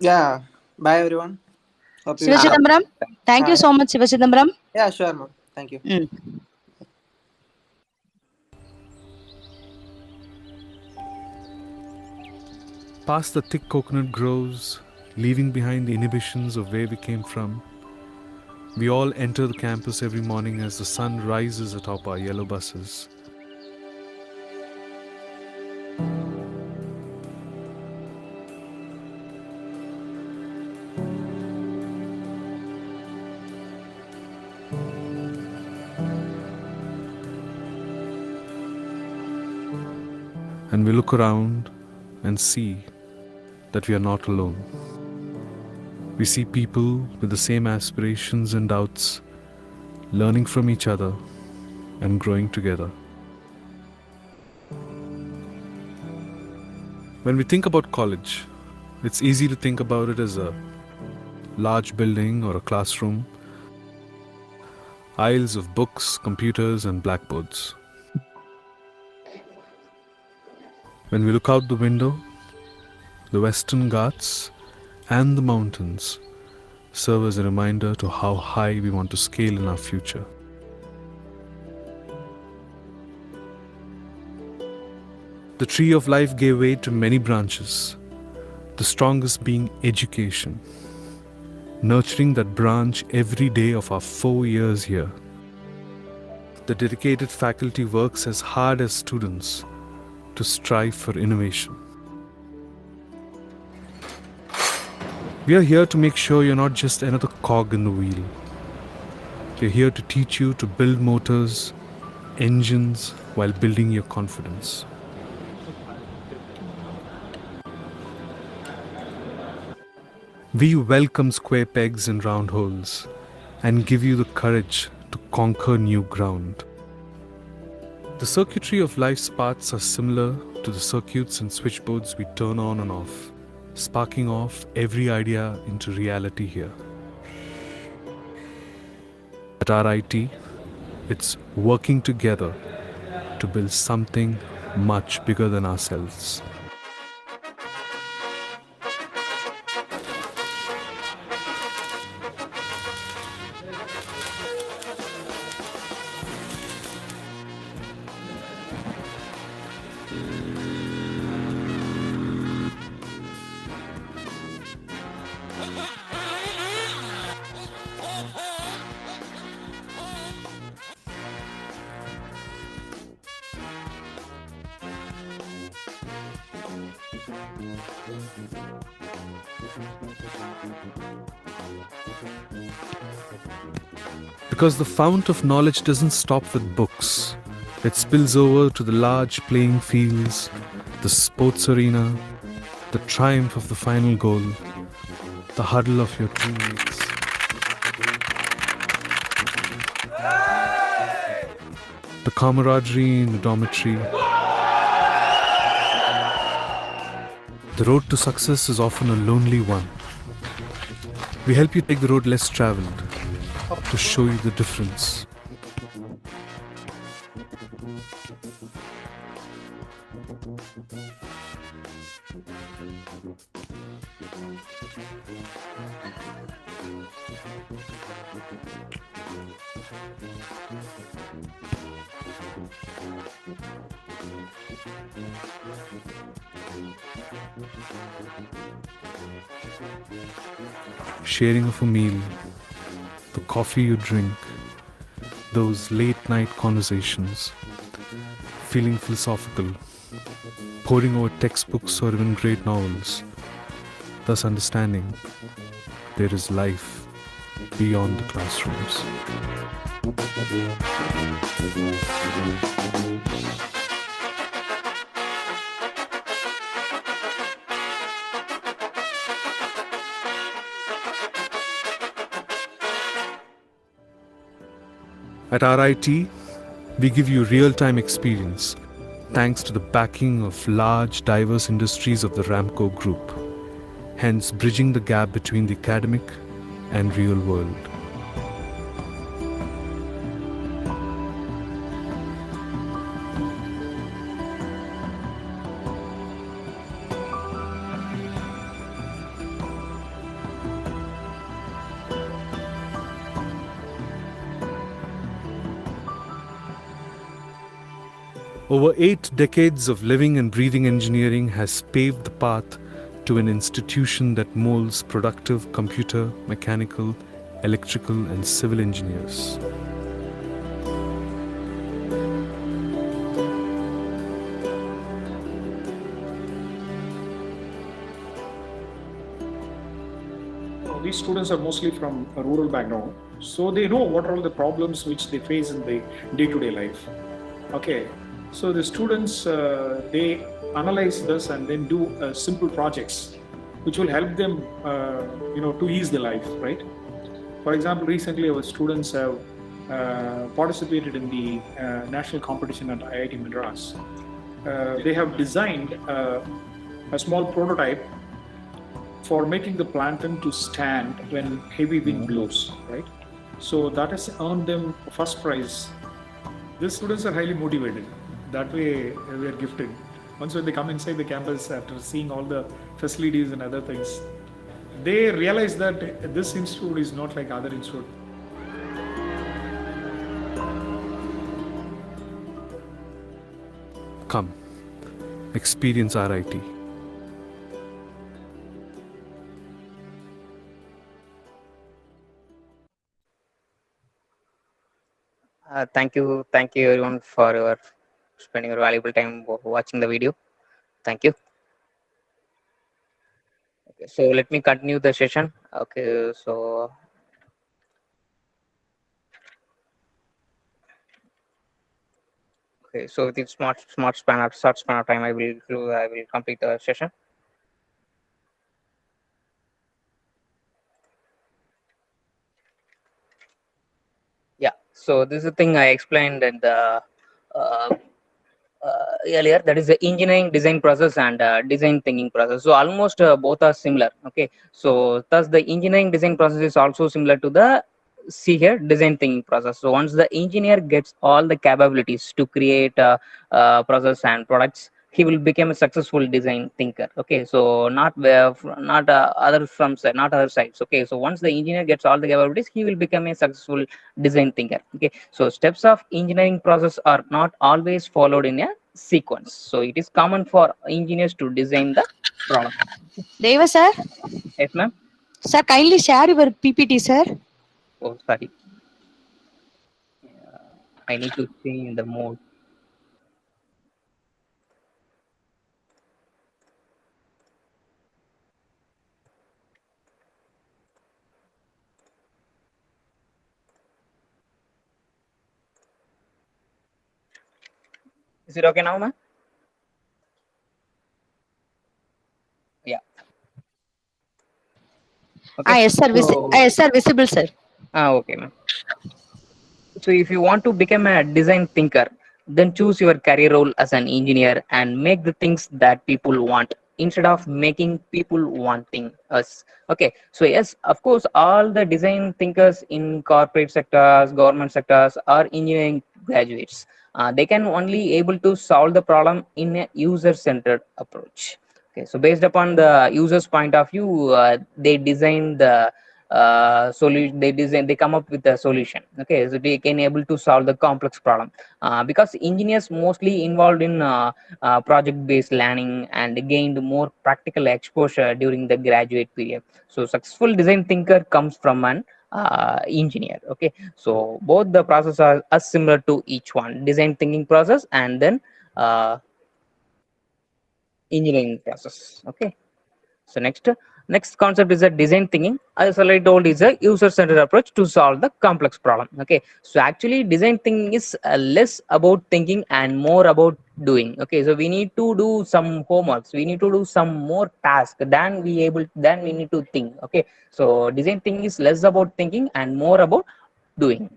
Yeah, bye everyone. Sivachidharam, thank you so much, Sivachidharam. Yeah, sure, ma'am. Thank you. Past the thick coconut groves, leaving behind the inhibitions of where we came from, we all enter the campus every morning as the sun rises atop our yellow buses. and we look around and see that we are not alone. We see people with the same aspirations and doubts, learning from each other and growing together. When we think about college, it's easy to think about it as a large building or a classroom, aisles of books, computers, and blackboards. When we look out the window, the Western Ghats and the mountains serve as a reminder to how high we want to scale in our future. The tree of life gave way to many branches, the strongest being education, nurturing that branch every day of our 4 years here. The dedicated faculty works as hard as students to strive for innovation. We are here to make sure you're not just another cog in the wheel. We're here to teach you to build motors, engines, while building your confidence. We welcome square pegs and round holes and give you the courage to conquer new ground. The circuitry of life's paths are similar to the circuits and switchboards we turn on and off, sparking off every idea into reality here. At RIT, it's working together to build something much bigger than ourselves. Because the fount of knowledge doesn't stop with books. It spills over to the large playing fields, the sports arena, the triumph of the final goal, the huddle of your teammates. The camaraderie in the dormitory. The road to success is often a lonely one. We help you take the road less traveled to show you the difference. Sharing of a meal, the coffee you drink, those late night conversations, feeling philosophical, poring over textbooks or even great novels, thus understanding there is life beyond the classrooms. At RIT, we give you real-time experience thanks to the backing of large, diverse industries of the Ramco Group, hence bridging the gap between the academic and real world. Over 8 decades of living and breathing engineering has paved the path to an institution that molds productive computer, mechanical, electrical, and civil engineers. These students are mostly from a rural background, so they know what are all the problems which they face in the day-to-day life. Okay. So the students, they analyze this and then do simple projects which will help them, to ease their life, right? For example, recently our students have participated in the national competition at IIT Madras. They have designed a small prototype for making the plantain to stand when heavy wind blows, right? So that has earned them a first prize. These students are highly motivated. That way we are gifted. Once when they come inside the campus after seeing all the facilities and other things, they realize that this institute is not like other institute. Come, experience RIT. Thank you everyone for your spending your valuable time watching the video. Thank you. Okay, so let me continue the session. Okay, so with its short span of time, I will complete the session. Yeah, so this is the thing I explained in the earlier, that is the engineering design process and design thinking process. So almost both are similar. Okay, so thus the engineering design process is also similar to the design thinking process. So once the engineer gets all the capabilities to create process and products, he will become a successful design thinker. Okay, so not other sides. Okay, so once the engineer gets all the capabilities, he will become a successful design thinker. Okay, so steps of engineering process are not always followed in a sequence. So it is common for engineers to design the problem. Deva sir. Yes, ma'am. Sir, kindly share your PPT, sir. Oh, sorry. I need to change the mode. Is it okay now, ma'am? Yeah. Okay. Yes, sir. Yes, sir. Visible, sir. Okay, ma'am. So if you want to become a design thinker, then choose your career role as an engineer and make the things that people want instead of making people wanting us. Okay, so yes, of course, all the design thinkers in corporate sectors, government sectors are engineering graduates. They can only able to solve the problem in a user-centered approach. Okay, so based upon the user's point of view, they design the solution. They come up with a solution. Okay, so they can able to solve the complex problem because engineers mostly involved in project based learning and gained more practical exposure during the graduate period. So successful design thinker comes from an engineer. Okay, so both the process are similar to each one, design thinking process and then engineering process. Okay, so next concept is a design thinking. As I told, is a user-centered approach to solve the complex problem. Okay, so actually design thinking is less about thinking and more about doing. Okay, so we need to do some homeworks, we need to do some more tasks than we need to think. Okay, so design thinking is less about thinking and more about doing.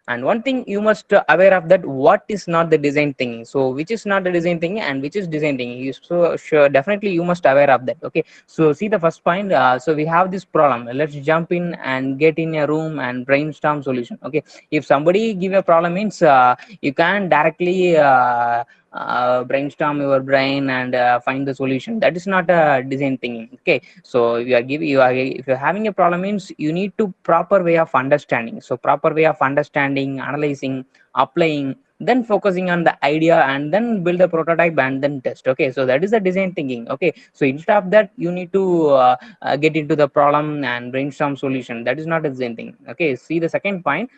And one thing you must aware of that what is not the design thinking. So which is not the design thinking and which is design thinking. So sure, definitely you must aware of that. Okay, so see the first point. So we have this problem. Let's jump in and get in a room and brainstorm solution. Okay, if somebody give a problem means you can directly brainstorm your brain and find the solution. That is not a design thinking. Okay, so if you're having a problem means you need to proper way of understanding. So proper way of understanding, analyzing, applying, then focusing on the idea and then build a prototype and then test. Okay, so that is the design thinking. Okay, so instead of that you need to get into the problem and brainstorm solution. That is not a design thinking. Okay, see the second point.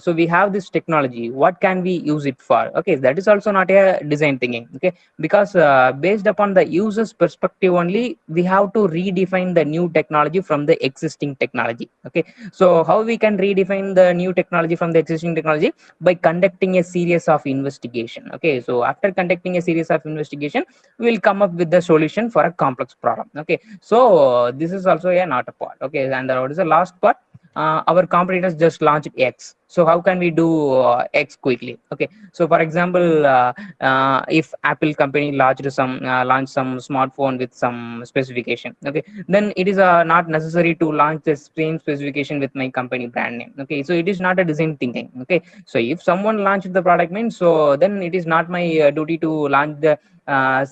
So we have this technology, what can we use it for? Okay, that is also not a design thinking. Okay, because based upon the user's perspective only, we have to redefine the new technology from the existing technology. Okay, so how we can redefine the new technology from the existing technology? By conducting a series series of investigation. Okay, so after conducting a series of investigation, we will come up with the solution for a complex problem. Okay, so this is also a not a part. Okay, and what is the last part? Our competitors just launched X. So how can we do X quickly? Okay, so for example, if Apple company launched some smartphone with some specification, okay, then it is not necessary to launch the same specification with my company brand name. Okay, so it is not a design thinking. Okay, so if someone launched the product means, so then it is not my duty to launch the launch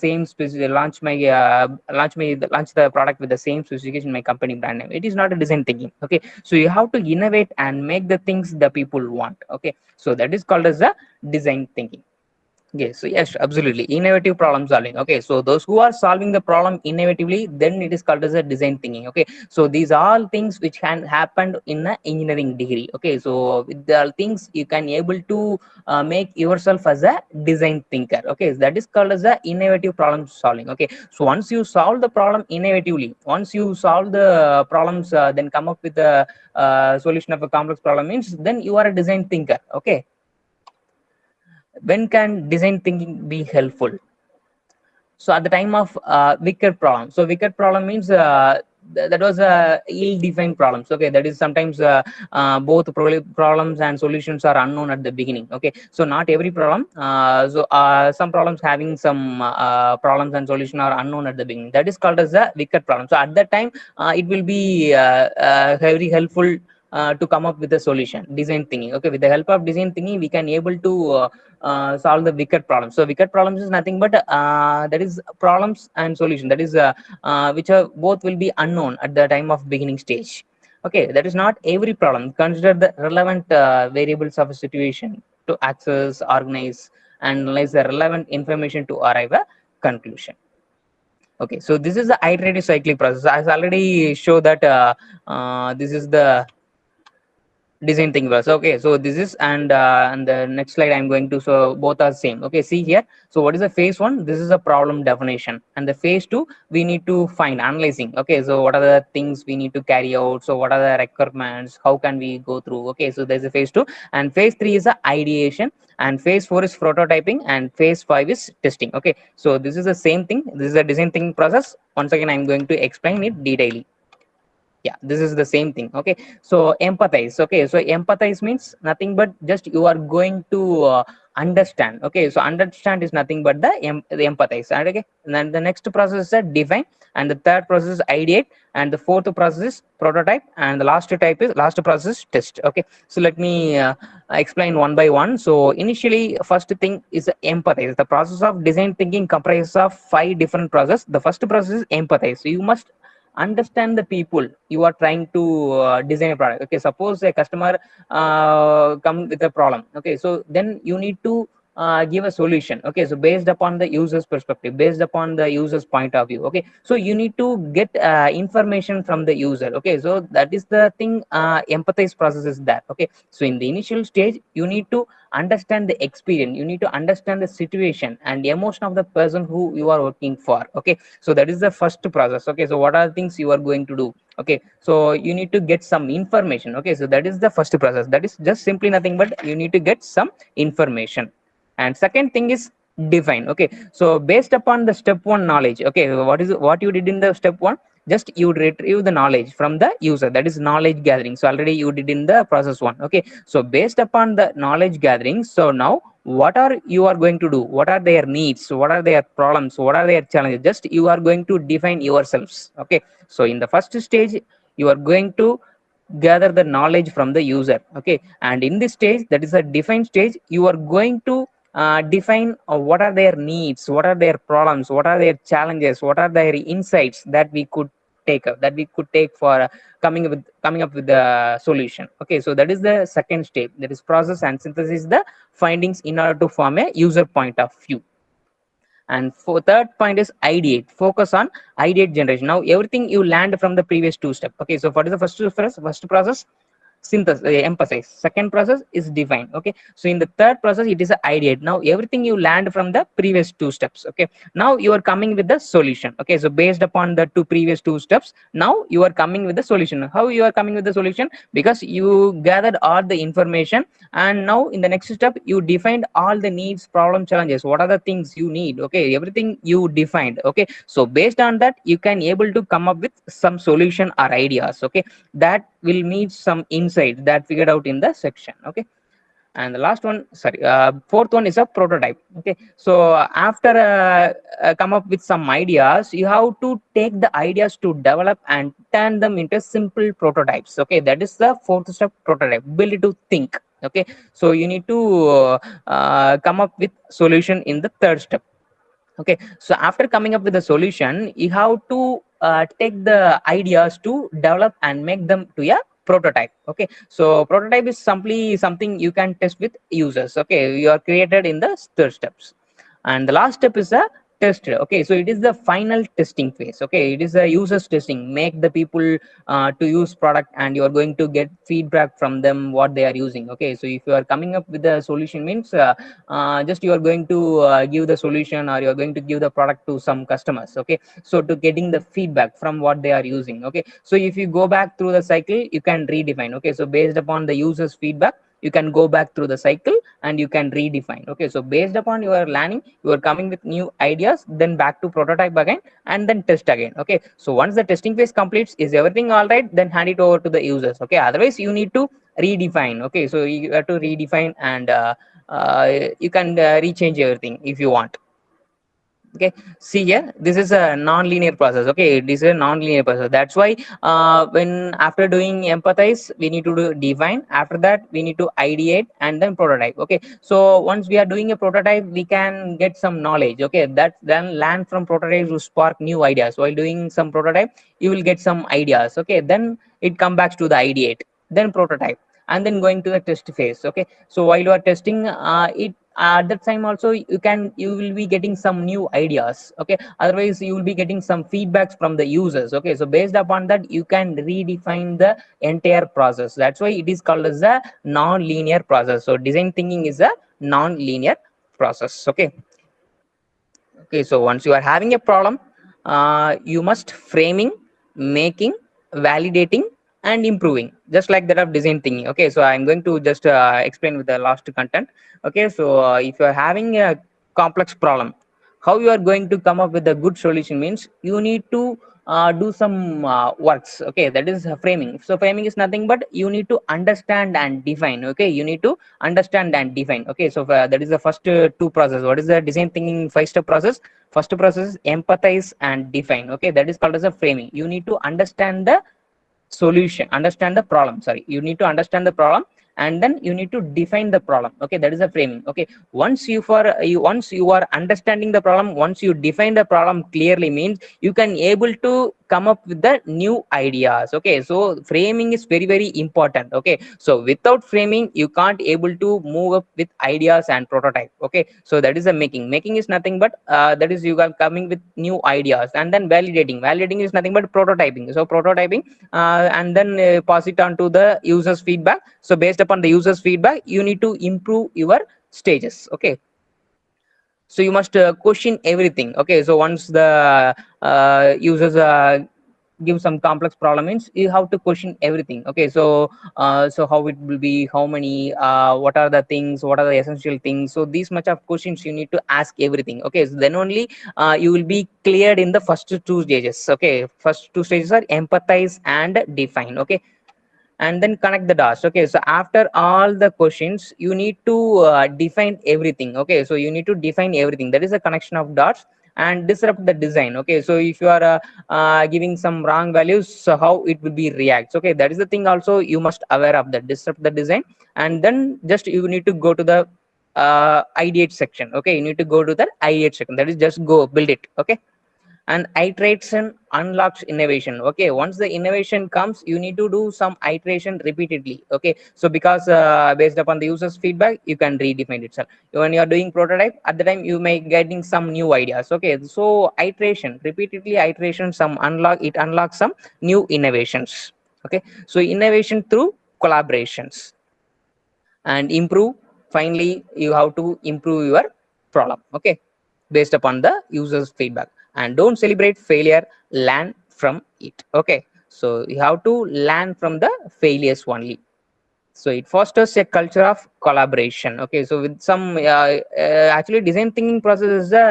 the product with the same specification my company brand name. It is not a design thinking. Okay, so you have to innovate and make the things the people want. Okay, so that is called as the design thinking. Okay, so yes, absolutely. Innovative problem solving. Okay, so those who are solving the problem innovatively, then it is called as a design thinking. Okay, so these are all things which can happen in an engineering degree. Okay, so with the things you can able to make yourself as a design thinker. Okay, that is called as a innovative problem solving. Okay, so once you solve the problem innovatively, once you solve the problems, then come up with the solution of a complex problem means, then you are a design thinker. Okay, when can design thinking be helpful? So at the time of wicked problem, so wicked problem means that was a ill-defined problems. Okay, that is sometimes both problems and solutions are unknown at the beginning. Okay, so not every problem, some problems having some problems and solution are unknown at the beginning. That is called as a wicked problem. So at that time it will be very helpful to come up with a solution, design thinking. Okay, with the help of design thinking we can able to solve the wicked problems. So wicked problems is nothing but that is problems and solution, that is which are both will be unknown at the time of beginning stage. Okay, that is not every problem. Consider the relevant variables of a situation to access, organize, and analyze the relevant information to arrive a conclusion. Okay, so this is the iterative cyclic process. I already show that this is the design thinking process. Okay, so this is, and the next slide I'm going to, so both are same. Okay, see here, so what is the phase one? This is a problem definition, and the phase two we need to find analyzing. Okay, so what are the things we need to carry out, so what are the requirements, how can we go through? Okay, so there's a phase two, and phase three is the ideation, and phase four is prototyping, and phase five is testing. Okay, so this is the same thing. This is a design thinking process. Once again I'm going to explain it detailedly. Yeah, this is the same thing. Okay, so empathize. Okay, so empathize means nothing but just you are going to understand. Okay, so understand is nothing but the empathize. And okay, and then the next process is define, and the third process is ideate, and the fourth process is prototype, and the last process is test. Okay, so let me explain one by one. So initially, first thing is empathize. The process of design thinking comprises of 5 different processes. The first process is empathize. So you must understand the people you are trying to design a product. Okay, suppose a customer come with a problem. Okay, so then you need to give a solution. Okay, so based upon the user's perspective, based upon the user's point of view. Okay, so you need to get information from the user. Okay, so that is the thing, empathize process is that. Okay, so in the initial stage you need to understand the experience, you need to understand the situation and the emotion of the person who you are working for. Okay, so that is the first process. Okay, so what are the things you are going to do? Okay, so you need to get some information. Okay, so that is the first process. That is just simply nothing but you need to get some information. And second thing is define. Okay, so based upon the step one knowledge. Okay, what you did in the step one, just you retrieve the knowledge from the user, that is knowledge gathering. So already you did in the process one. Okay, so based upon the knowledge gathering, so now what are you are going to do, what are their needs, what are their problems, what are their challenges, just you are going to define yourselves. Okay, so in the first stage you are going to gather the knowledge from the user. Okay, and in this stage, that is a define stage, you are going to define what are their needs, what are their problems, what are their challenges, what are their insights that we could take for coming up with the solution. Okay, so that is the second step, that is process and synthesis the findings in order to form a user point of view. And for third point is ideate, focus on ideate generation. Now everything you learned from the previous two steps. Okay, so what is the first process? emphasize. Second process is define. Okay, so in the third process it is a ideate. Now everything you learned from the previous two steps. Okay, now you are coming with the solution. Okay, so based upon the previous two steps, now you are coming with the solution. How you are coming with the solution? Because you gathered all the information, and now in the next step you defined all the needs, problem, challenges. What are the things you need? Okay, everything you defined. Okay, so based on that you can able to come up with some solution or ideas. Okay, that will meet some insight that figured out in the section. Okay, and the last one, sorry, fourth one is a prototype. Okay, so after come up with some ideas, you have to take the ideas to develop and turn them into simple prototypes. Okay, that is the fourth step, prototype, ability to think. Okay, so you need to come up with solution in the third step. Okay, so after coming up with a solution, you have to take the ideas to develop and make them to a prototype. Okay, so prototype is simply something you can test with users. Okay, you are created in the third steps, and the last step is a test. Okay, so it is the final testing phase. Okay, it is a users testing, make the people to use product, and you are going to get feedback from them what they are using. Okay, so if you are coming up with the solution means just you are going to give the solution, or you are going to give the product to some customers. Okay, so to getting the feedback from what they are using. Okay, so if you go back through the cycle, you can redefine. Okay, so based upon the users feedback, you can go back through the cycle and you can redefine. Okay, so based upon your learning, you are coming with new ideas, then back to prototype again, and then test again. Okay, so once the testing phase completes, is everything all right, then hand it over to the users. Okay, otherwise you need to redefine. Okay, so you have to redefine, and you can rechange everything if you want. Okay, see here, this is a non-linear process. Okay, this is a non-linear process. That's why when after doing empathize, we need to do define. After that we need to ideate and then prototype. Okay, so once we are doing a prototype, we can get some knowledge. Okay, that then learn from prototypes to spark new ideas. While doing some prototype, you will get some ideas. Okay, then it comes back to the ideate, then prototype, and then going to the test phase. Okay, so while you are testing it, at that time also you will be getting some new ideas. Okay, otherwise you will be getting some feedbacks from the users. Okay, so based upon that you can redefine the entire process. That's why it is called as a non-linear process. So design thinking is a non-linear process. Okay, so once you are having a problem, you must framing, making, validating, and improving, just like that of design thinking. Okay, so I'm going to just explain with the last content. Okay, so if you are having a complex problem, how you are going to come up with a good solution means you need to do some works. Okay, that is framing. So framing is nothing but you need to understand and define. Okay, you need to understand and define. Okay, so that is the first two process. What is the design thinking five step process? First process is empathize and define. Okay, that is called as a framing. You need to understand the solution, understand the problem. Sorry, you need to understand the problem, and then you need to define the problem. Okay, that is a framing. Okay, once you are understanding the problem, once you define the problem clearly means you can able to come up with the new ideas. Okay, so framing is very very important. Okay, so without framing you can't able to move up with ideas and prototype. Okay, so that is a making is nothing but that is you are coming with new ideas, and then validating is nothing but prototyping. So prototyping and then pass it on to the users feedback. So based upon the users feedback you need to improve your stages. Okay, so you must question everything. Okay, so once the users give some complex problem means you have to question everything. Okay, so so how it will be, how many what are the things, what are the essential things. So these much of questions you need to ask everything. Okay, so then only you will be cleared in the first two stages. Okay, first two stages are empathize and define. Okay, and then connect the dots. Okay, so after all the questions you need to define everything. Okay, so you need to define everything, that is a connection of dots, and disrupt the design. Okay, so if you are giving some wrong values, so how it will be reacts. Okay, that is the thing also you must aware of, that disrupt the design. And then just you need to go to the ideate section. Okay, you need to go to the ideate section, that is just go build it. Okay, and iteration unlocks innovation. Okay, once the innovation comes you need to do some iteration repeatedly. Okay, so because based upon the users feedback you can redefine itself. When you are doing prototype, at the time you may getting some new ideas. Okay, so iteration, repeatedly iteration, some unlocks some new innovations. Okay, so innovation through collaborations, and improve. Finally, you have to improve your problem, okay, based upon the user's feedback. And don't celebrate failure, learn from it, okay. So you have to learn from the failures only. So it fosters a culture of collaboration, okay. So with some actually design thinking process is a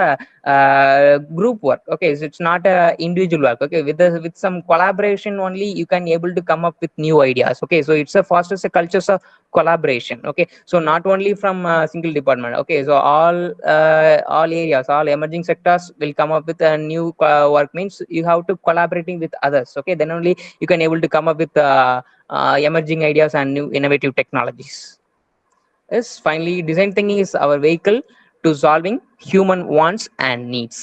group work, okay. So it's not a individual work, okay. With some collaboration only you can able to come up with new ideas, okay. So it's a fosters a culture of collaboration, okay. So not only from a single department, okay. So all areas, all emerging sectors will come up with a new work, means you have to collaborating with others, okay. Then only you can able to come up with emerging ideas and new innovative technologies. Yes, finally, design thinking is our vehicle to solving human wants and needs.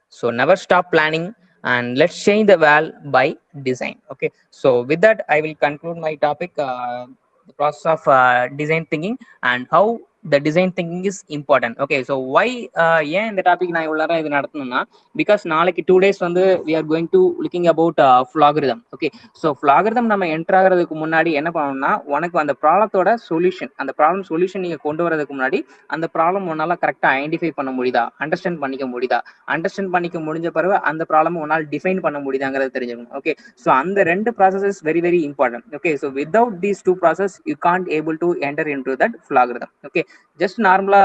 So never stop planning, and let's change the world by design. Okay. So with that, I will conclude my topic, the process of design thinking and how the design thinking is important. Okay. So why ஏன் இந்த topic நான் இவ்வளவு நேரம் இது நடத்தணும்னா, because நாளைக்கு 2 days வந்து we are going to looking about flogorithm. Okay. So flogorithm நம்ம enter ஆகிறதுக்கு முன்னாடி என்ன பண்ணணும்னா, உனக்கு அந்த ப்ராப்ளத்தோட சொல்யூஷன், அந்த ப்ராப்ளம் சொல்யூஷன் நீங்க கொண்டு வரதுக்கு முன்னாடி அந்த ப்ராப்ளம் உன்னால கரெக்டா ஐடென்டிஃபை பண்ண முடியுதா, அண்டர்ஸ்டாண்ட் பண்ணிக்க முடியுதா, அண்டர்ஸ்டாண்ட் பண்ணிக்க முடிஞ்ச பிறகு அந்த ப்ராப்ளம் உன்னால் டிஃபைன் பண்ண முடியுதாங்கிறது தெரிஞ்சுக்கணும், ஓகே. ஸோ அந்த ரெண்டு process is very very important, okay. So without these two process you can't able to enter into that ஃபிளாகிரதம், ஓகே. ஜஸ்ட் நார்மலா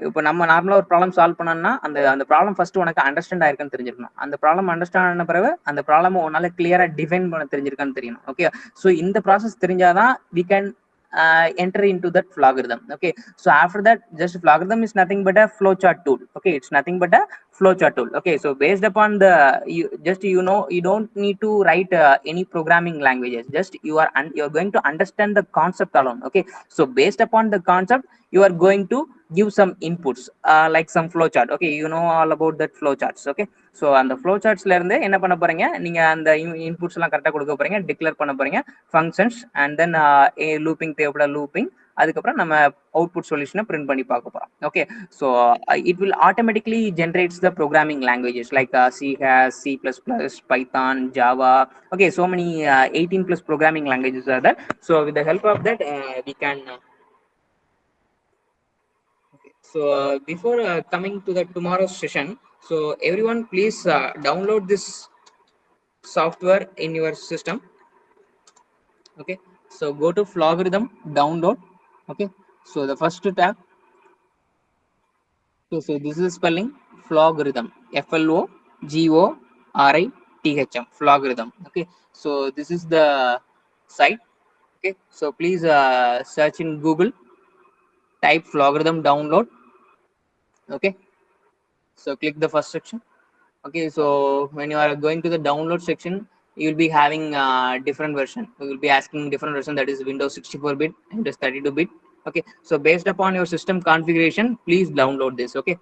இப்போ நம்ம நார்மலா ஒரு ப்ராப்ளம் சால்வ் பண்ணோம்னா அந்த ப்ராப்ளம் ஃபர்ஸ்ட் உனக்கு அண்டர்ஸ்டாண்ட் ஆயிருக்குன்னு தெரிஞ்சிருக்கணும். அந்த ப்ராப்ளம் அண்டர்ஸ்டாண்ட் ஆன பிறகு அந்த ப்ராப்ளம் உன்னால கிளியரா டிஃபைன் பண்ண தெரிஞ்சிருக்கான்னு தெரியணும், ஓகே. ஸோ இந்த ப்ராசஸ் தெரிஞ்சாதான் we can enter into that flogorithm, okay. So after that, just flogorithm is nothing but a flowchart tool, okay. It's nothing but a flowchart tool, okay. So based upon the you don't need to write any programming languages, just you're going to understand the concept alone, okay. So based upon the concept you are going to give some inputs like some flowchart, okay. You know all about that flowcharts, okay. So அந்த flow சார்ட்ஸ்ல இருந்து என்ன பண்ண போறீங்க, நீங்க அந்த inputs எல்லாம் கரெக்டாக கொடுக்க போறீங்க, டிக்ளேர் பண்ண போறீங்க ஃபங்க்ஷன்ஸ், அண்ட் தென் லூப்பிங் தேவைப்பட லூப்பிங், அதுக்கப்புறம் நம்ம அவுட்புட் சொல்யூஷனை பிரிண்ட் பண்ணி பார்க்க போறோம், ஓகே. So it will automatically generates the programming languages like C has, C++, Python, Java, okay. So many 18+ programming languages are there. So with the help of that we can so before coming to the tomorrow's session, so everyone please download this software in your system, okay. So go to flogorithm, download, okay. So the first tab, so this is spelling flogorithm, FLOGORITHM, flogorithm, okay. So this is the site, okay. So please search in Google, type flogorithm, download, okay. So click the first section, okay. So when you are going to the download section, you will be having different version. We will be asking different version, that is Windows 64-bit and Windows 32-bit, okay. So based upon your system configuration, please download this, okay.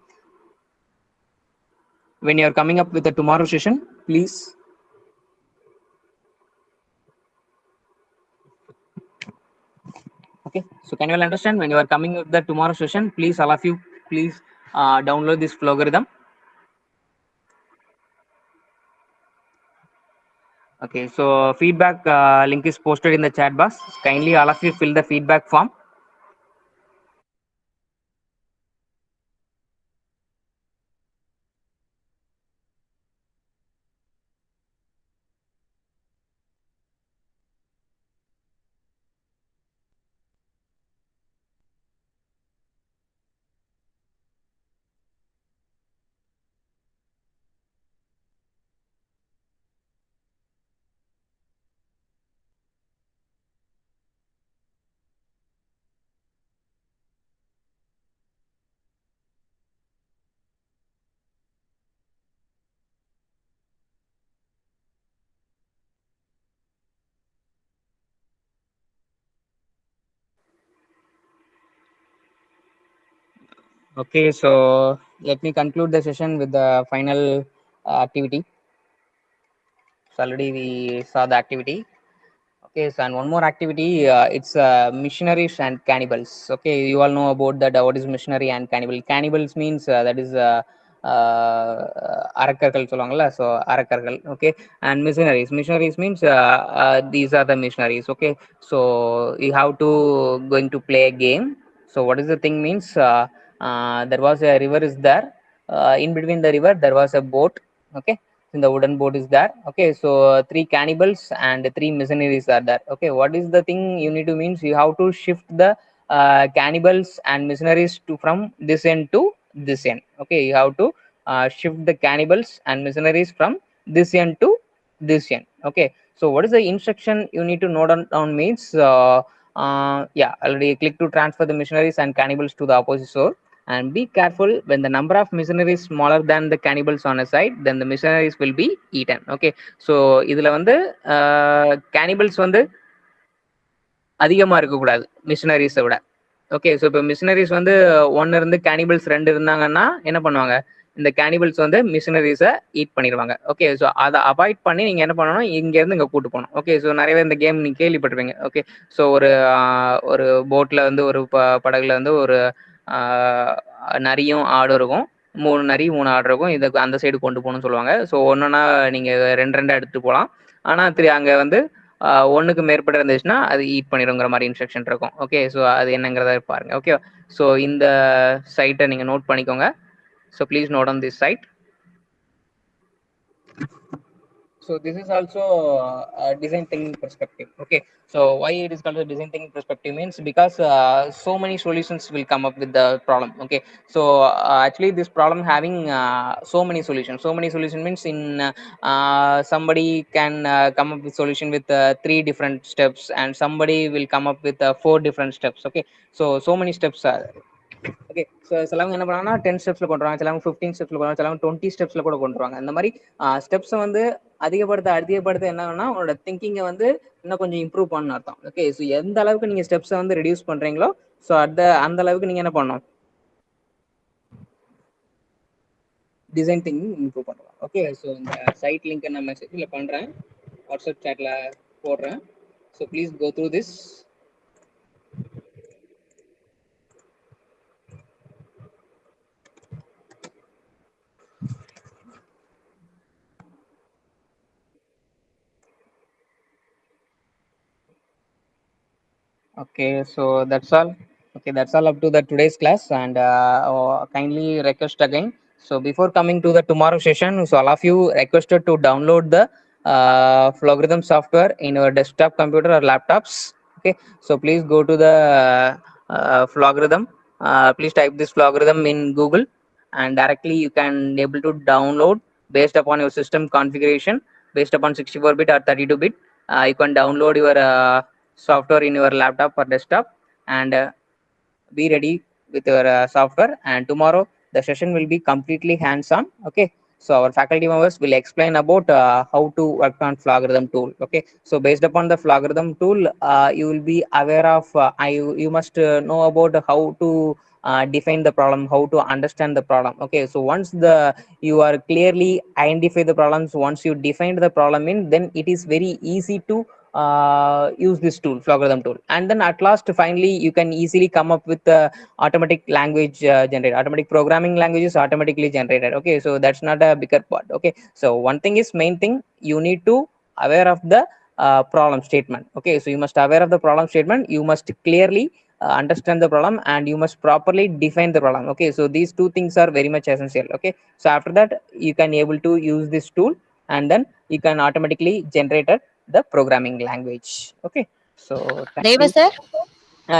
When you are coming up with the tomorrow session, please okay. So can you all understand, when you are coming with the tomorrow session, please all of you please download this flogorithm, okay. So feedback link is posted in the chat box. Kindly all of you fill the feedback form. Okay, so let me conclude the session with the final activity. So already we saw the activity. Okay, so and one more activity, it's missionaries and cannibals. Okay, you all know about that. What is missionary and cannibal? Cannibals means that is அரக்கர்கள் சொல்லுவாங்கல்ல, so அரக்கர்கள். Okay, and missionaries means these are the missionaries. Okay, so you have to going to play a game. So what is the thing means, there was a river is there, in between the river there was a boat. Okay, in the wooden boat is there. Okay, so three cannibals and three missionaries are there. Okay, what is the thing you need to means, you have to shift the cannibals and missionaries to from this end to this end. Okay, you have to shift the cannibals and missionaries from this end to this end. Okay, so what is the instruction you need to note down means, yeah, already click to transfer the missionaries and cannibals to the opposite shore, and be careful when the number of missionaries smaller than the cannibals on a side, then the missionaries will be eaten. Okay, so இதுல வந்து cannibals வந்து அதிகமா இருக்கக்கூடாது மிஷினரிஸை விட. Okay, so இப்போ machineries வந்து 1 இருந்து கேனிபிள்ஸ் 2 இருந்தாங்கன்னா என்ன பண்ணுவாங்க, இந்த கேனிபிள்ஸ் வந்து மிஷினரிஸை ஈட் பண்ணிடுவாங்க. ஓகே, ஸோ அதை அவாய்ட் பண்ணி நீங்கள் என்ன பண்ணணும், இங்கேருந்து இங்கே கூட்டு போகணும். ஓகே, ஸோ நிறையவே இந்த கேம் நீங்கள் கேள்விப்பட்டிருப்பீங்க. ஓகே, ஸோ ஒரு போட்டில் வந்து ஒரு படகுல வந்து ஒரு நரியும் ஆடும் இருக்கும், 3 நரி 3 ஆடு இருக்கும், இதை அந்த சைடு கொண்டு போகணும்னு சொல்லுவாங்க. ஸோ ஒன்றுனா நீங்கள் 2 எடுத்துகிட்டு போகலாம், ஆனால் அங்கே வந்து 1க்கு மேற்பட்ட இருந்துச்சுன்னா அது ஈட் பண்ணிடுங்கிற மாதிரி இன்ஸ்ட்ரக்ஷன் இருக்கும். ஓகே, ஸோ அது என்னங்கிறத பாருங்க. ஓகே, ஸோ இந்த சைட்டை நீங்கள் நோட் பண்ணிக்கோங்க. So please note on this site. So this is also a design thinking perspective. Okay, so why it is called a design thinking perspective means, because so many solutions will come up with the problem. Okay, so actually this problem having so many solutions means, in somebody can come up with solution with 3 different steps, and somebody will come up with 4 different steps. Okay, so many steps are. Okay, so சிலவங்க என்ன பண்ணுவாங்கன்னா 10 ஸ்டெப்ஸில் கொண்டு வராங்க, சிலவங்க 15 ஸ்டெப்ஸில் கொண்டு வராங்க, சிலவங்க 20 ஸ்டெப்ஸில் கூட கொண்டு வராங்க. இந்த மாதிரி ஸ்டெப்ஸை வந்து அதிகப்படுத்த என்னன்னா, உங்களோட திங்கிங்கை வந்து இன்னும் கொஞ்சம் இம்ப்ரூவ் பண்ணணும் அர்த்தம். ஓகே, ஸோ எந்த அளவுக்கு நீங்கள் ஸ்டெப்ஸை வந்து ரெடியூஸ் பண்ணுறீங்களோ, ஸோ அந்த அளவுக்கு நீங்கள் என்ன பண்ணணும், டிசைன் திங்கிங் இம்ப்ரூவ் பண்ணுவோம். ஓகே, ஸோ இந்த சைட் லிங்க்கை நான் மெசேஜில் பண்ணுறேன், வாட்ஸ்அப் சேட்டில் போடுறேன். So please go through this. Okay, so that's all. Okay, that's all up to the today's class, and kindly request again. So before coming to the tomorrow session, so all of you requested to download the Flogridhm software in your desktop computer or laptops. Okay, so please go to the Flogridhm. Please type this Flogridhm in Google, and directly you can able to download based upon your system configuration, based upon 64-bit or 32-bit. You can download your software in your laptop or desktop, and be ready with your software. And tomorrow the session will be completely hands-on. Okay, so our faculty members will explain about how to work on Flogridhm tool. Okay, so based upon the Flogridhm tool, you will be aware of you must know about how to define the problem, how to understand the problem. Okay, so once you are clearly identify the problems, once you define the problem in, then it is very easy to use this tool, Flogridhm tool, and then at last finally you can easily come up with the automatic language generated, automatic programming languages automatically generated. Okay, so that's not a bigger part. Okay, so one thing is main thing, you need to aware of the problem statement. Okay, so you must aware of the problem statement, you must clearly understand the problem, and you must properly define the problem. Okay, so these 2 things are very much essential. Okay, so after that you can able to use this tool, and then you can automatically generate the programming language. Okay, so thank Deva you. sir.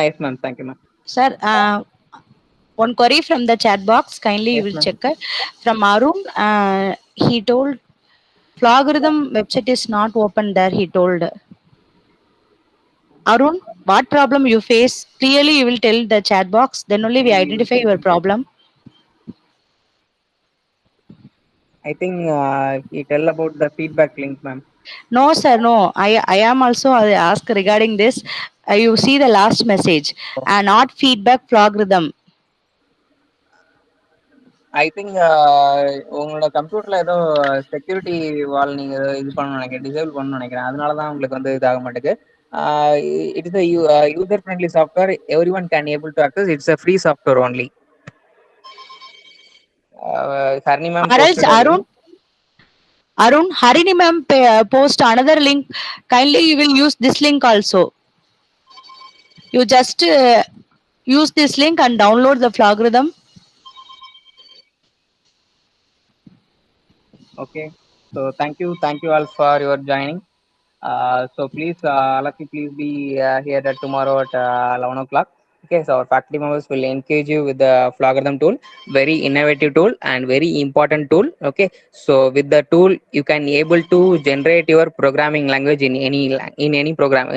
Yes ma'am, thank you ma'am. Sir, one query from the chat box, kindly Yes, you will ma'am. check it. From Arun, he told Flogridhm website is not open there, he told. Arun, what problem you face, clearly you will tell the chat box, then only we identify your problem. I think he tell about the feedback link, ma'am. No sir, no, I am also asked regarding this. You see the last message, not feedback Flogridhm. I think உங்களோட கம்ப்யூட்டர்ல ஏதோ security வால் நீங்க இது பண்ணணும்னு நினைக்கிறேன், disable பண்ணணும்னு நினைக்கிறேன், அதனாலதான் உங்களுக்கு வந்து இதாக மாட்டேங்குது. It is a user friendly software, everyone can able to access, it's a free software only. Harini ma'am Or else posted a link. Arun, Harini ma'am post another link. Kindly you will use this link also. You just use this link and download the Flogridom. Okay. So thank you all for your joining. So please, all of you, please be here at tomorrow at 11 o'clock. Okay, so our faculty members will engage you with the Floggertham tool, very innovative tool and very important tool. Okay, so with the tool, you can able to generate your programming language in any program.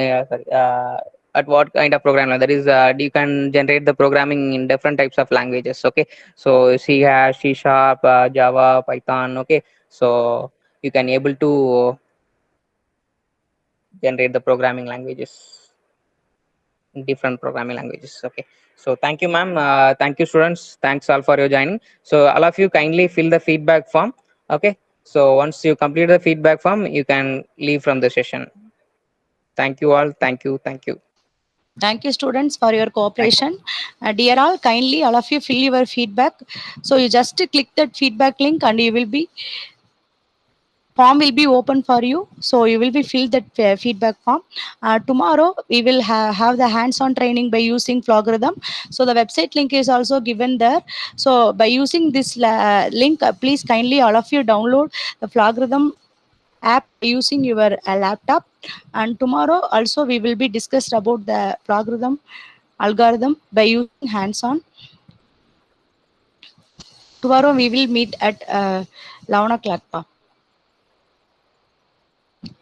At what kind of program? That is, you can generate the programming in different types of languages. Okay, so C hash, C sharp, Java, Python. Okay, so you can able to generate the programming languages, different programming languages. Okay, so thank you ma'am, thank you students, thanks all for your joining. So all of you kindly fill the feedback form. Okay, so once you complete the feedback form, you can leave from the session. Thank you all, thank you. Thank you, students, for your cooperation. Dear all, kindly all of you fill your feedback. So you just click that feedback link and you will be form will be open for you. So you will be fill that feedback form. Tomorrow we will have the hands-on training by using Floggertham. So the website link is also given there. So by using this link, please kindly all of you download the Floggertham app using your laptop. And tomorrow also we will be discussed about the Floggertham algorithm by using hands-on. Tomorrow we will meet at 11 o'clock.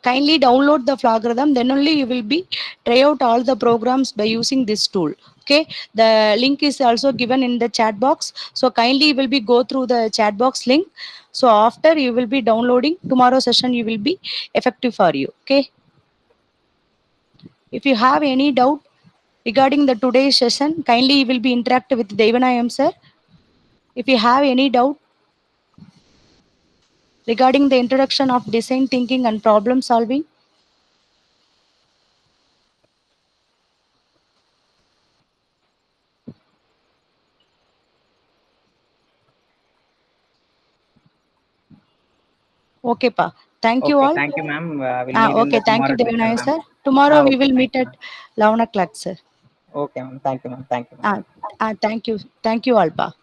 Kindly download the Floggertham, then only you will be try out all the programs by using this tool. Okay, the link is also given in the chat box. So kindly you will be go through the chat box link. So after you will be downloading, tomorrow session you will be effective for you. Okay. If you have any doubt regarding the today's session, kindly you will be interact with Devanayam sir. If you have any doubt regarding the introduction of design thinking and problem solving, okay, pa. Thank you Okay, all. thank you ma'am, we'll meet in Okay, the thank you, tomorrow session Devanaya ma'am. sir. Tomorrow we Okay, will thank meet you at ma'am. 11 o'clock, sir. Okay ma'am, thank you ma'am, thank you ma'am. Thank you. Thank you, Alpa.